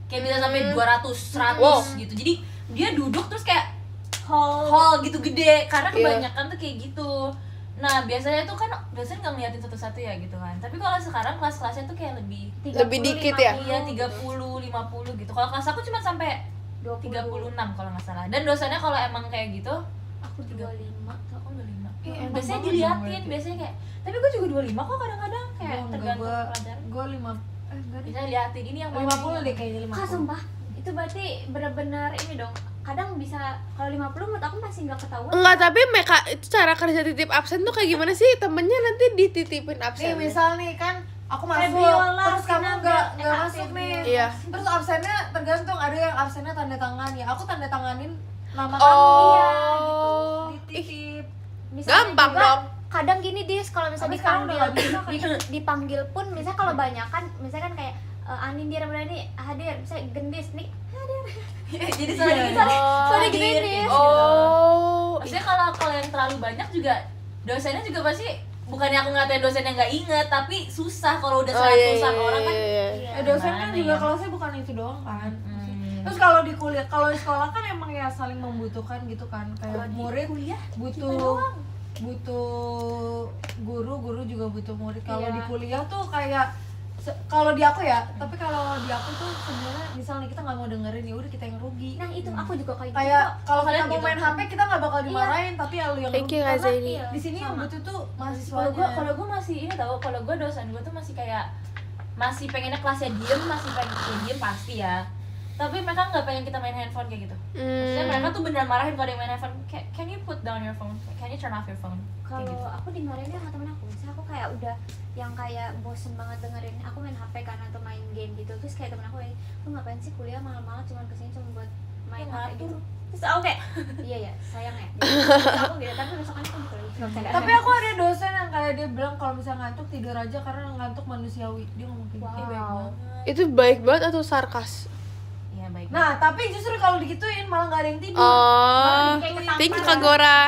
Kayak bisa sampai 200, 100 Wow. gitu. Jadi dia duduk terus kayak Hall. hall gitu gede karena Iya. kebanyakan tuh kayak gitu. Nah, biasanya tuh kan dosen nggak ngeliatin satu-satu ya gitu kan. Tapi kalau sekarang kelas-kelasnya tuh kayak lebih Lebih dikit ya? iya 30, 50 gitu. Kalau kelas aku cuma sampai 36 kalau nggak salah. Dan dosennya kalau emang kayak gitu, Aku 25. oh 25. Enak Biasanya banget diliatin, berarti. biasanya kayak tapi gue juga 25 kok kadang-kadang kayak Enggak, tergantung pelajaran. gue 5 enggak deh. Bisa liatin ini yang mana 50 ini. deh kayaknya 50. Kak sumpah, itu berarti benar-benar ini dong. Kadang bisa kalau 50 menurut aku masih nggak ketahuan. Enggak, tapi mereka itu cara kerja titip absen tuh kayak gimana sih? Temennya nanti dititipin Nih absen. misal nih kan aku masuk Febiola, terus kamu Sinabel, nggak masuk nih. Iya. Terus absennya tergantung, ada yang absennya tanda tangan ya. Aku tanda tanganin nama Oh. kamu Ih, dititip. Misalnya gampang juga, dong. kadang gini Dis, kalau misalnya Tapi sekarang dipanggil udah nggak bisa, dipanggil pun misalnya kalau banyak kan misalnya kan kayak Anindira Berani hadir, misalnya Gendis nih hadir. Jadi soalnya gitu. Soalnya hadir, gini, kayak gitu. Oh. Maksudnya kalau yang terlalu banyak juga dosennya juga pasti bukannya aku ngatain dosen yang nggak inget, tapi susah kalau udah 100-an orang kan. Ya dosen kan Gimana juga ya? kelasnya bukan itu doang kan. Hmm. Terus kalau di kuliah, kalau di sekolah kan emang ya saling membutuhkan gitu kan. Kayak murid kuliah butuh guru juga butuh murid. Kalau Iya. di kuliah tuh kayak kalau di aku ya, tapi kalau di aku tuh sebenarnya misalnya kita nggak mau dengerin ya udah kita yang rugi. Nah itu aku juga kayak gitu Kayak kok. kalau kita Kalian mau gitu? main HP kita nggak bakal dimarahin, tapi ya lu yang Thank you, rugi. Kak Karena Zaini. Iya, di sini yang sama. butuh tuh Kalau mahasiswanya. gue masih ini tau, kalau gue dosen gue tuh masih kayak masih pengennya kelasnya diem, masih pengen ya diem pasti ya. Tapi mereka nggak pengen kita main handphone kayak gitu. Maksudnya mereka tuh beneran marahin kalau ada yang main handphone. Can you put down your phone? Can you turn off your phone? Kayak Kalau gitu. aku dimarahinnya sama temen aku, misalnya aku kayak udah yang kayak bosen banget dengerin aku main HP kan atau main game gitu, terus kayak temen aku kayak, lu ngapain sih kuliah malam-malam cuma kesini cuma buat main Ya, HP ngatur. gitu. Terus aku kayak, iya ya sayang ya. Terus aku gitu, tapi besokannya aku gitu lagi. Tapi aku ada dosen yang kayak dia bilang kalau misalnya ngantuk tidur aja karena ngantuk manusiawi. Dia ngomong kayak gitu. Ih, baik banget. Itu baik banget atau sarkas? Iya baik. Nah, tapi justru kalau digituin malah nggak ada yang tidur. Oh. Kayak ketampanan. Thank you Kak Gora.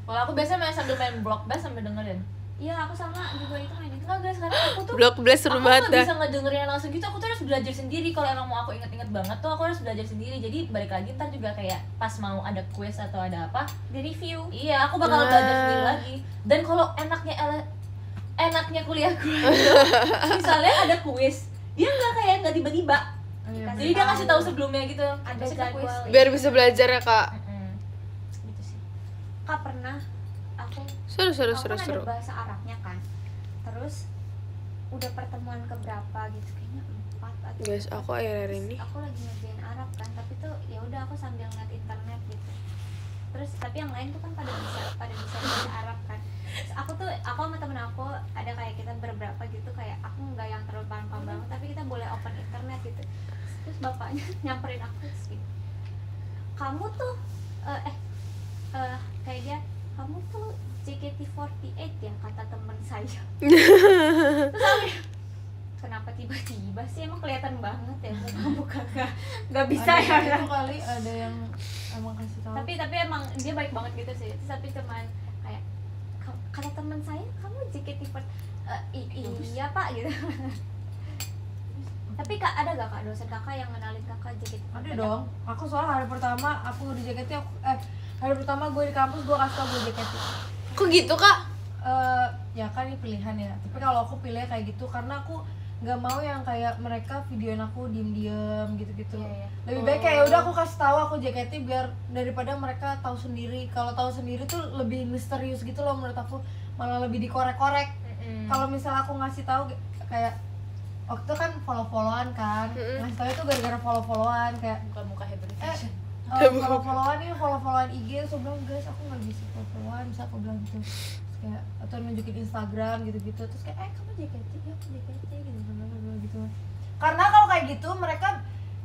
Kalau aku biasanya sambil main block bass sambil dengerin. Iya aku sama juga itu main itu. Enggak guys, sekarang aku tuh Blok blast seru aku banget nggak dah. bisa ngedengerin yang langsung gitu, aku tuh harus belajar sendiri. Kalau emang mau aku inget-inget banget tuh aku harus belajar sendiri. Jadi balik lagi ntar juga kayak pas mau ada quiz atau ada apa, Di review. iya aku bakal belajar sendiri lagi. Dan kalau enaknya kuliah gue itu, misalnya ada quiz, dia nggak tiba-tiba. Iya, Jadi dia ngasih tahu sebelumnya gitu. Ada Besok ada quiz. jadwal. Biar bisa belajar ya Kak. Gitu sih. Kak pernah aku Seru seru aku seru kan seru. ada bahasa Arabnya kan, terus udah pertemuan keberapa gitu kayaknya 4 atau Guys, aku akhir-akhir Terus ini aku lagi ngerjain Arab kan, tapi tuh ya udah aku sambil ngeliat internet gitu. Terus tapi yang lain tuh kan pada bisa bahasa Arab kan. Terus aku sama temen aku ada kayak kita beberapa gitu, kayak aku nggak yang terlalu paham banget, tapi kita boleh open internet gitu. Terus bapaknya nyamperin aku terus gitu, kamu tuh kayak dia, kamu tuh JKT48 ya kata temen saya. Terus aku kayak, kenapa tiba-tiba sih, emang kelihatan banget ya muka nggak bisa ada ya. yang itu kali, ada yang emang kasih tahu. Tapi emang dia baik banget gitu sih. Terus tapi cuman kayak kata teman saya kamu JKT48 iya pak gitu. Tapi kak ada gak kak dosen kakak yang kenalin kakak JKT48? Ada dong. Aku soalnya hari pertama aku di JKT, hari pertama gue di kampus gue kasih tau gue JKT. Kok gitu Kak? Ya kan ini pilihan ya. Tapi kalau aku pilih kayak gitu karena aku nggak mau yang kayak mereka videoin aku diem-diem gitu-gitu. Iya, iya. Lebih baik kayak udah aku kasih tahu aku JKT biar daripada mereka tahu sendiri. Kalau tahu sendiri tuh lebih misterius gitu loh menurut aku, malah lebih dikorek-korek. Kalau misalnya aku ngasih tahu kayak waktu itu kan follow-followan kan, ngasih tahu itu gara-gara follow-followan kayak Muka hebat. follow-followan IG, terus aku bilang guys aku nggak bisa follow-followan, bisa aku bilang gitu. Terus kayak atau nunjukin Instagram gitu-gitu, terus kayak kamu JKT ya, aku JKT gitu. Karena kalau kayak gitu mereka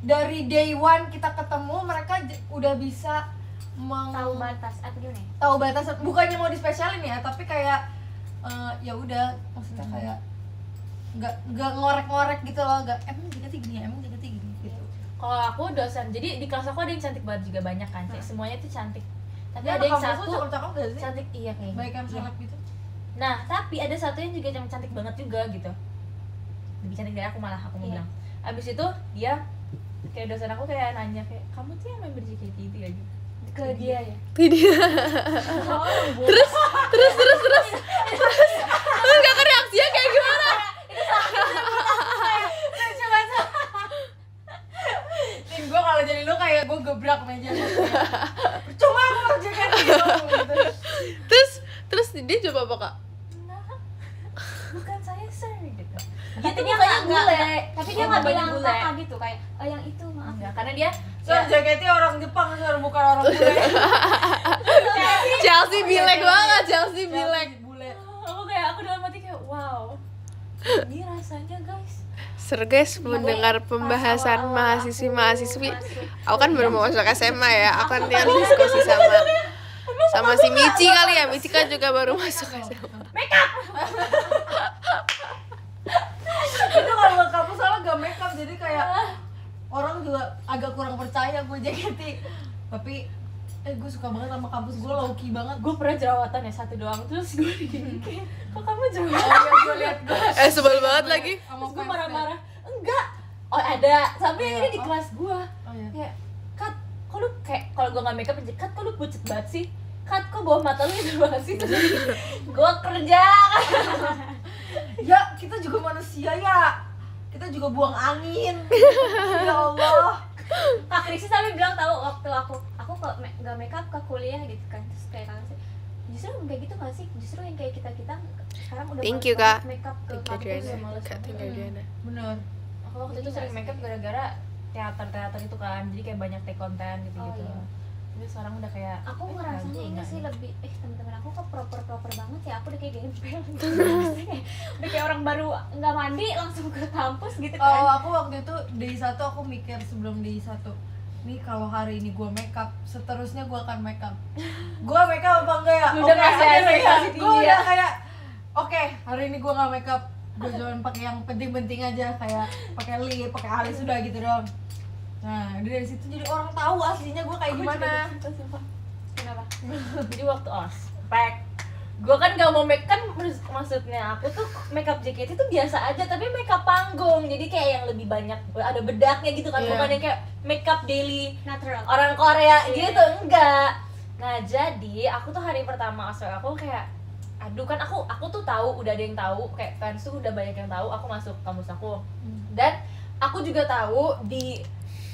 dari day one kita ketemu mereka udah bisa Tahu batas atau gimana ya? tahu batas, bukannya mau dispesialin ya, tapi kayak ya udah maksudnya kayak nggak ngorek-ngorek gitu loh, nggak emang JKT gini ya, emang JKT gini gitu. Kalau aku dosen, jadi di kelas aku ada yang cantik banget juga, banyak kan, kayak semuanya tuh cantik. Tapi Ya, ada yang kampus lu satu cakep-cakep gak sih? cantik, iya kayaknya. Baik yang Iya. seleb gitu. Nah, tapi ada satu yang juga yang cantik banget juga gitu. Lebih cantik dari aku malah, aku mau Iya. bilang. Abis itu dia kayak dosen aku kayak nanya kayak, kamu tuh yang member JKT itu ya gitu. Ke dia ya. Video. Terus enggak kan reaksinya kayak gimana? Tin, gue kalau jadi lu kayak gue gebrak meja. Percuma aku mau JKT gitu. Terus dia jawab apa, Kak? Nah, bukan saya sir gitu. Tapi Gitu dia mukanya nggak bule. tapi dia Oh, nggak mukanya bilang bule. kakak gitu kayak yang itu maaf. Enggak, karena dia Soal JKT orang Jepang, soal bukan orang bule. Chelsea bilek banget, Chelsea bilek. Bule. aku dalam hati kayak wow. Ini rasanya guys. Seru guys mendengar pembahasan mahasiswi-mahasiswi. Aku kan baru mau masuk SMA ya. Aku kan yang diskusi sama si Michi kali ya. Michi kan juga baru masuk SMA. Itu kalau nggak kampus soalnya gak make up, jadi kayak orang juga agak kurang percaya gue JKT. Tapi gue suka banget sama kampus gue, low key banget. Gue pernah jerawatan ya satu doang, terus gue gini kayak, kok kamu jerawatan? Oh iya, gue liat gue. Sebel banget lagi. Terus gue marah-marah, enggak. Oh ada, sampai yang ini di Oh. kelas gue. Oh iya. Kayak, Kat, kok lu kayak kalau gue nggak makeup aja, Kat, kok lu pucet banget sih? Kat, kok bawah mata lu itu banget sih? Gue kerja. Ya, kita juga manusia ya. Kita juga buang angin. Ya Allah. Kak Krisi sampai bilang tahu waktu aku nggak make up ke kuliah gitu kan, terus kayak kan sih justru kayak gitu nggak sih, justru yang kayak kita sekarang udah Thank males you, banget Kak. make up ke Thank you, kampus Adriana. ya, males Kak, banget. thank you, Adriana. Bener. Aku waktu itu Jadi sering nggak makeup sih? gara-gara teater itu kan, jadi kayak banyak take konten gitu-gitu. Oh, iya. Jadi sekarang udah kayak Aku eh, ngerasanya ragu ini enggak sih nih? lebih teman-teman aku kok proper banget ya, aku udah kayak gempel gitu. Udah kayak orang baru nggak mandi langsung ke kampus gitu Kalau kan. aku waktu itu day 1 aku mikir sebelum day 1, nih kalau hari ini gue make up, seterusnya gue akan make up. Gue make up apa enggak ya? Lu udah ngasih ekspektasi tinggi Gue ya? udah kayak oke, hari ini gue nggak make up. Gue cuma pakai yang penting-penting aja, kayak pakai lip, pakai alis udah gitu dong. Nah, dari situ jadi orang tahu aslinya gue kayak gimana. Kenapa? Jadi waktu ospek gue kan gak mau make, kan maksudnya aku tuh makeup JKT itu biasa aja, tapi makeup panggung, jadi kayak yang lebih banyak ada bedaknya gitu kan, Iya. bukan yang kayak makeup daily Natural. orang Korea Iya. gitu, enggak. Nah jadi aku tuh hari pertama ospek aku kayak aduh, kan aku tuh tahu, udah ada yang tahu, kayak fans tuh udah banyak yang tahu aku masuk kampus aku, dan aku juga tahu di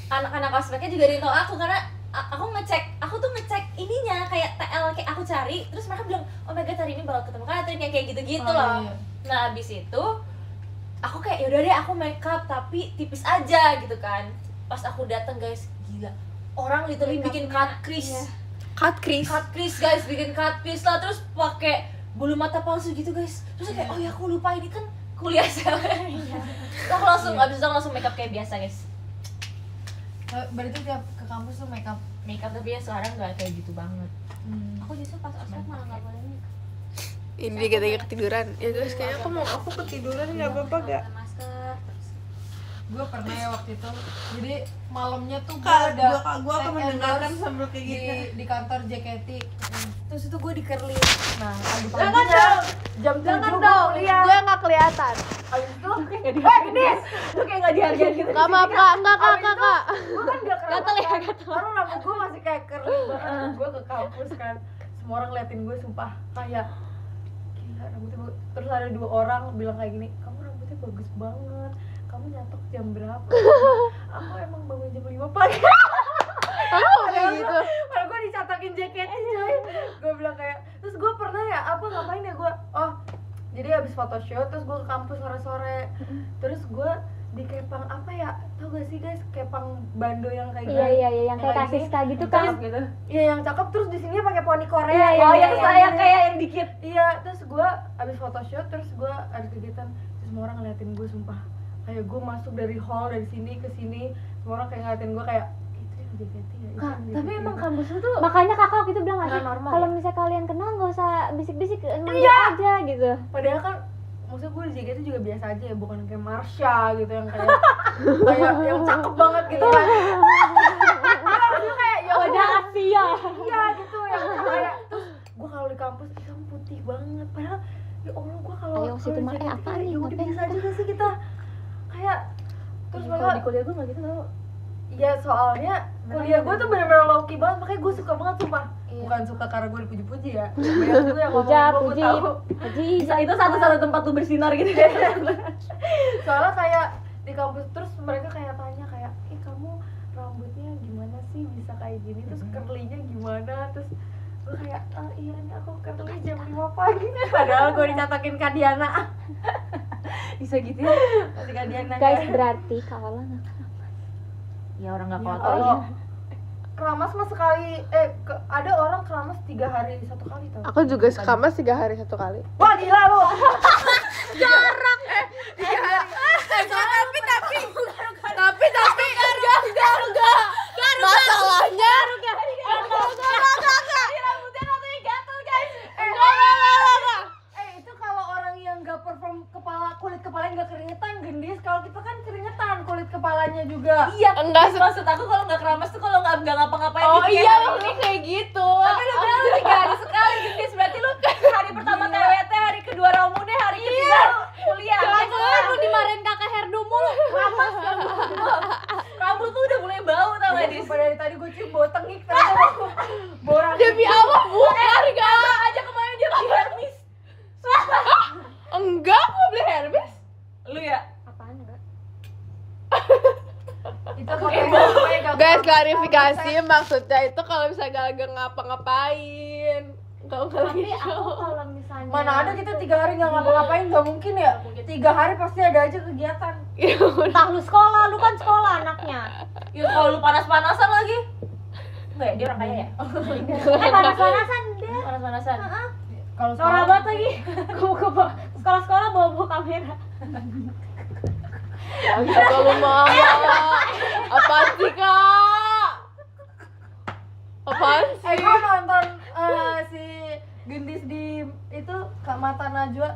anak-anak ospeknya juga ada yang tahu aku, karena aku tuh ngecek ininya kayak TL, kayak aku cari, terus mereka bilang oh my god hari ini bakal ketemu Katrin yang kayak gitu-gitu Oh, loh. iya. Nah abis itu aku kayak yaudah deh aku makeup tapi tipis aja gitu kan. Pas aku dateng guys, gila, orang literally bikin cut crease. Iya. Cut Chris. Cut crease guys, bikin cut crease lah, terus pakai bulu mata palsu gitu guys. Terus kayak oh ya aku lupa ini kan kuliah saya. Aku langsung abis itu aku langsung makeup kayak biasa guys. Berarti tiap ke kampus tuh make up. Makeup tapi ya sekarang nggak kayak gitu banget. Aku justru pas ospek malah nggak boleh make up. Ini dikatanya ketiduran. Ya guys, kayaknya aku ketiduran nggak apa-apa gak? Pakai masker terus. Gue pernah ya waktu itu, jadi malamnya tuh gue Kak, ada gua akan take mendengarkan endorse sambil kayak gitu. di kantor JKT. Terus itu gue di curly. Nah, Jangan dong. jam 7 Jangan dong. Gue nggak kelihatan. Abis itu Gendis, lu kayak nggak dihargain gitu. Gak maaf kak, enggak kak, kak. gue kan gak Gatel ya, gatel. Karena rambut gue masih kayak curly banget. Gue ke kampus kan, semua orang ngeliatin gue sumpah kayak gila rambutnya bagus. Terus ada 2 orang bilang kayak gini, kamu rambutnya bagus banget, kamu nyatok jam berapa? Aku emang bangun jam 5 pagi. Oh kayak gitu. Kalau gue dicatokin JKT coy. Gue bilang kayak, terus gue pernah ya apa ngapain ya gue, oh jadi habis photoshoot terus gue ke kampus sore-sore, terus gue di kepang apa ya, tau gak sih guys kepang bando yang kayak gini? yang kayak gini. Kasiska gitu kan. Gitu. Iya yang cakep, terus di sini pakai poni Korea. Iya, yang yang saya gini. kayak yang dikit. Iya, terus gue abis photoshoot terus gue ada kegiatan, terus semua orang ngeliatin gue sumpah. Kayak gue masuk dari hall dari sini ke sini, semua orang kayak ngeliatin gue kayak itu yang JKT ya. Itu Kak, yang tapi JKT." emang kampus lu tuh makanya kakak waktu itu bilang nggak Nggak sih normal kalau ya? misalnya kalian kenal nggak usah bisik-bisik manggil aja gitu. Padahal kan maksudnya gue di JKT juga biasa aja ya, bukan kayak Marsha gitu yang kayak yang cakep banget gitu kan. Maksudnya kayak ya Wajah Asia. iya gitu yang kayak terus gue kalau di kampus kamu putih banget, padahal ya Allah gue kalau Ayo, si Tumar, apaan nih? ya udah Ngapain biasa aja gak sih kita kayak terus Kalau mereka di kuliah gue nggak gitu tau. ya soalnya kuliah gue tuh bener-bener low-key banget, makanya gue suka banget sumpah. Bukan suka karena gue dipuji-puji ya, banyak juga yang Puja, ngomong gue puji. tahu. Puji. Itu satu-satu tempat tuh bersinar gitu. Soalnya kayak di kampus terus mereka kayak tanya kayak, ih kamu rambutnya gimana sih bisa kayak gini, terus curly-nya gimana, terus gue kayak, oh iya nih aku curly jam 5 pagi. Padahal gue dicatakin Kak Diana. Bisa gitu ya. Masih Kak Diana. Guys, berarti kalau nggak keramas. Ya orang nggak Ya, foto kalau ya. keramas mah sekali, ada orang keramas 3 hari 1 kali tau. Aku juga keramas 3 hari 1 kali. Wah gila lu. Enggak. Masalahnya Itu kalau orang yang nggak perform kulit kepalanya nggak keringetan gendis, kalau kita kan keringetan kulit kepalanya juga. Iya. Enggak, Maksud aku kalau nggak keramas tuh kalau nggak ngapa-ngapain. oh gitu iya, kayak maksudnya kayak gitu. Tapi lu bilang lu 3 hari sekali gendis, berarti lu hari pertama TWT, hari kedua Ramu deh, hari ketiga kuliah. Jangan lu dimarahin kakak Herdu mulu. Rambut tuh udah mulai bau tau gak Dis? Dari tadi gue cium bau tengik ternyata borang. Demi Allah bukan, Sama aja kemarin dia beli Hermes. Enggak, aku beli Hermes. Lu ya? Apaan enggak? Itu pakai Guys, klarifikasi maksudnya itu kalau misalnya gak ngapa-ngapain. Kalau Tapi lagi aku show. kalau misalnya mana ada kita 3 hari nggak ngapa-ngapain, nggak mungkin ya. 3 hari pasti ada aja kegiatan. entah lu sekolah, lu kan sekolah anaknya. Ya kalau lu panas-panasan lagi. Enggak ya, dia orang kaya ya? Panas-panasan deh. Panas-panasan. Kalau Norak banget lagi. Sekolah-sekolah bawa kamera. Kalau mau apaan sih kak? Apaan sih? gue nonton si Gendis di itu Kak Mata Najwa.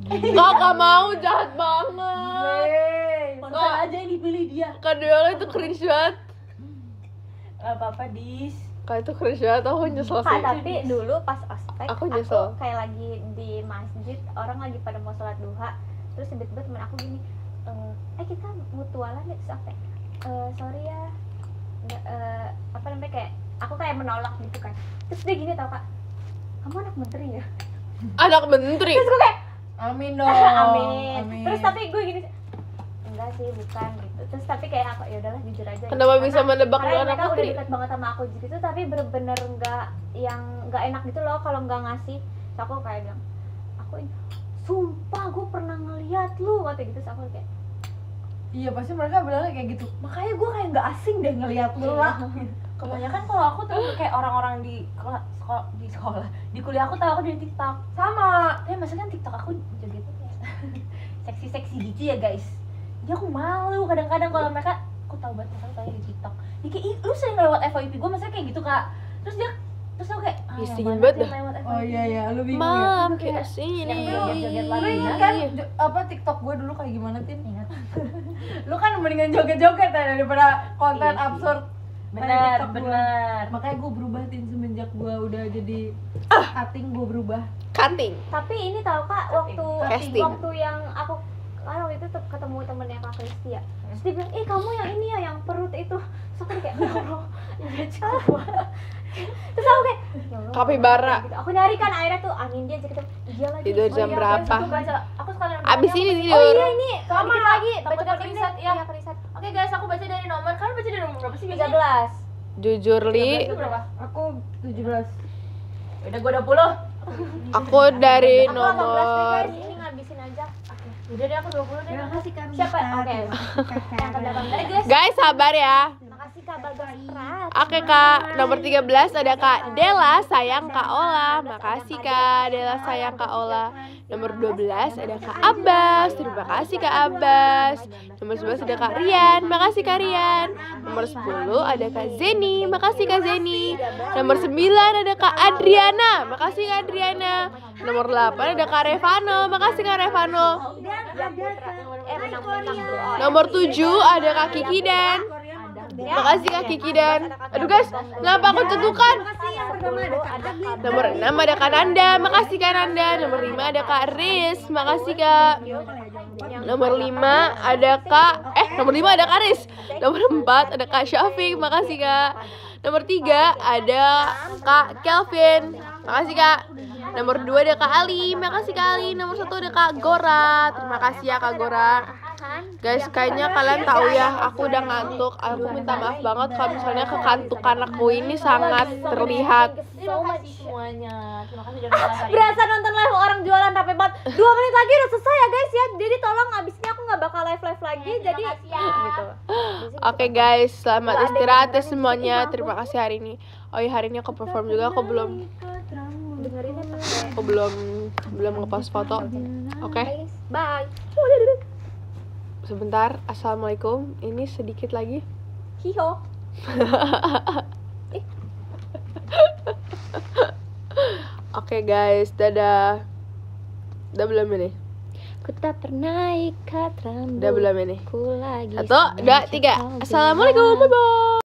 Kak gak mau, jahat banget. Wey. Konser aja yang dipilih dia. Kak Deola itu cringe banget. Gak apa-apa Dis. Kak itu cringe banget, aku nyesel Kak, sih. tapi dulu pas ospek Aku nyesel. kayak lagi di masjid, orang lagi pada mau sholat duha, terus tiba-tiba temen aku gini, kita mutualan ya, terus apa? Sorry ya, nggak, apa namanya, kayak aku kayak menolak gitu kan, terus dia gini tau Kak, kamu anak menteri ya? Anak menteri. Terus gue kayak Amin dong. amin. Terus tapi gue gini, enggak sih bukan gitu, terus tapi kayak aku ya udahlah jujur aja. Kenapa gitu. bisa menebak lu Karena anak mereka udah menteri? dekat banget sama aku gitu, tapi bener-bener nggak enak gitu loh kalau nggak ngasih. Terus aku kayak bilang, aku ini sumpah gue pernah ngeliat lu kata gitu. Terus aku kayak Iya pasti mereka bilangnya kayak gitu. Makanya gue kayak nggak asing deh ngeliat lu lah. Kebanyakan kalau aku tuh kayak orang-orang di sekolah, di kuliah aku tau aku dari TikTok. Sama. Ya maksudnya kan TikTok aku joget tuh kayak seksi-seksi gitu ya guys. Jadi aku malu kadang-kadang kalau mereka, aku tahu banget mereka kayak di TikTok. Dia kayak, "Ih, lu sering lewat FYP gue," maksudnya kayak gitu Kak. Terus aku kayak, Ih, yang sedih mana banget sih dah. lewat FYP? Oh iya lu bingung ya. Mam, Itu kayak sini. yang joget-joget Lu lagi. ingat kan apa TikTok gue dulu kayak gimana Tin? Ingat. Lu kan mendingan joget-joget ya daripada konten Iya sih. absurd. Benar, TikTok gua. benar. Makanya gue berubah Tin semenjak gue udah jadi cutting, gue berubah. Cutting. tapi ini tahu Kak, Casting. waktu yang aku kan waktu itu ketemu temennya Kak Kristi ya, terus dia bilang, kamu yang ini ya, yang perut itu. Terus aku kayak, ya Allah, iya juga. Terus aku kayak, ya Allah, Kapibara. gitu. Aku nyari kan akhirnya tuh angin dia cerita, iya lagi. Tidur jam iya, berapa? terus aku baca, aku sekalian Abis baca, ini aku- tidur. Oh iya ini, Sama, dikit lagi, takutnya baca keriset, ya. Iya keriset. Oke guys, aku baca dari nomor. Kalian baca dari nomor berapa sih biasanya? 13. Jujur Li, Itu berapa? Aku 17. Udah gue 20. aku dari Aku 18 deh nomor guys, ini ngabisin aja. Udah deh aku 20 deh. Makasih Kak. Siapa? Oke. Yang ke-18 guys. Guys, sabar ya. Makasih Kak Bagas Rat. Oke Kak, nomor 13 ada Kak Dela sayang Kak Ola. Makasih Kak Dela sayang Kak Ola. Nomor 12 ada Kak Abbas. Terima kasih Kak Abbas. Nomor 11 ada Kak Rian. Makasih Kak Rian. Nomor 10 ada Kak Zeni. Makasih Kak Zeni. Nomor 9 ada Kak Adriana. Makasih Kak Adriana. Nomor 8 ada Kak Revano. Makasih Kak Revano. Nomor 7 ada Kak Kiki Dan. Makasih Kak Kiki Dan. Aduh guys, kenapa aku tentukan? Nomor 6 ada Kak Nanda. Makasih Kak Nanda. Nomor 5 ada Kak Riz. Makasih Kak. Nomor 5 ada Kak nomor 5 ada Kak Riz. Nomor 4 ada Kak Syafiq. Makasih Kak. Nomor 3 ada Kak Kelvin. Makasih Kak. Nomor 2 ada Kak Ali. Makasih Kak Ali. Nomor 1 ada Kak Gora. Terima kasih ya Kak Gora. Guys, kayaknya kalian tahu ya, aku udah ngantuk. Aku minta maaf banget kalau misalnya kekantukan aku ini sangat terlihat. So much semuanya. Terima kasih udah nonton hari ini. Berasa nonton live orang jualan rapi banget. 2 menit lagi udah selesai ya guys ya. Jadi tolong abis ini aku nggak bakal live lagi. Jadi gitu. Oke guys, selamat istirahat ya semuanya. Terima kasih hari ini. Oh iya, hari ini aku perform juga. Aku belum ngepost foto. Oke. Bye. Sebentar. Assalamualaikum. Ini sedikit lagi. Hiho. Oke guys, dadah. Udah belum ini? Ku tak pernah ikat rambut. Udah belum ini? Ku lagi 1, 2, 3. Assalamualaikum. Bye bye.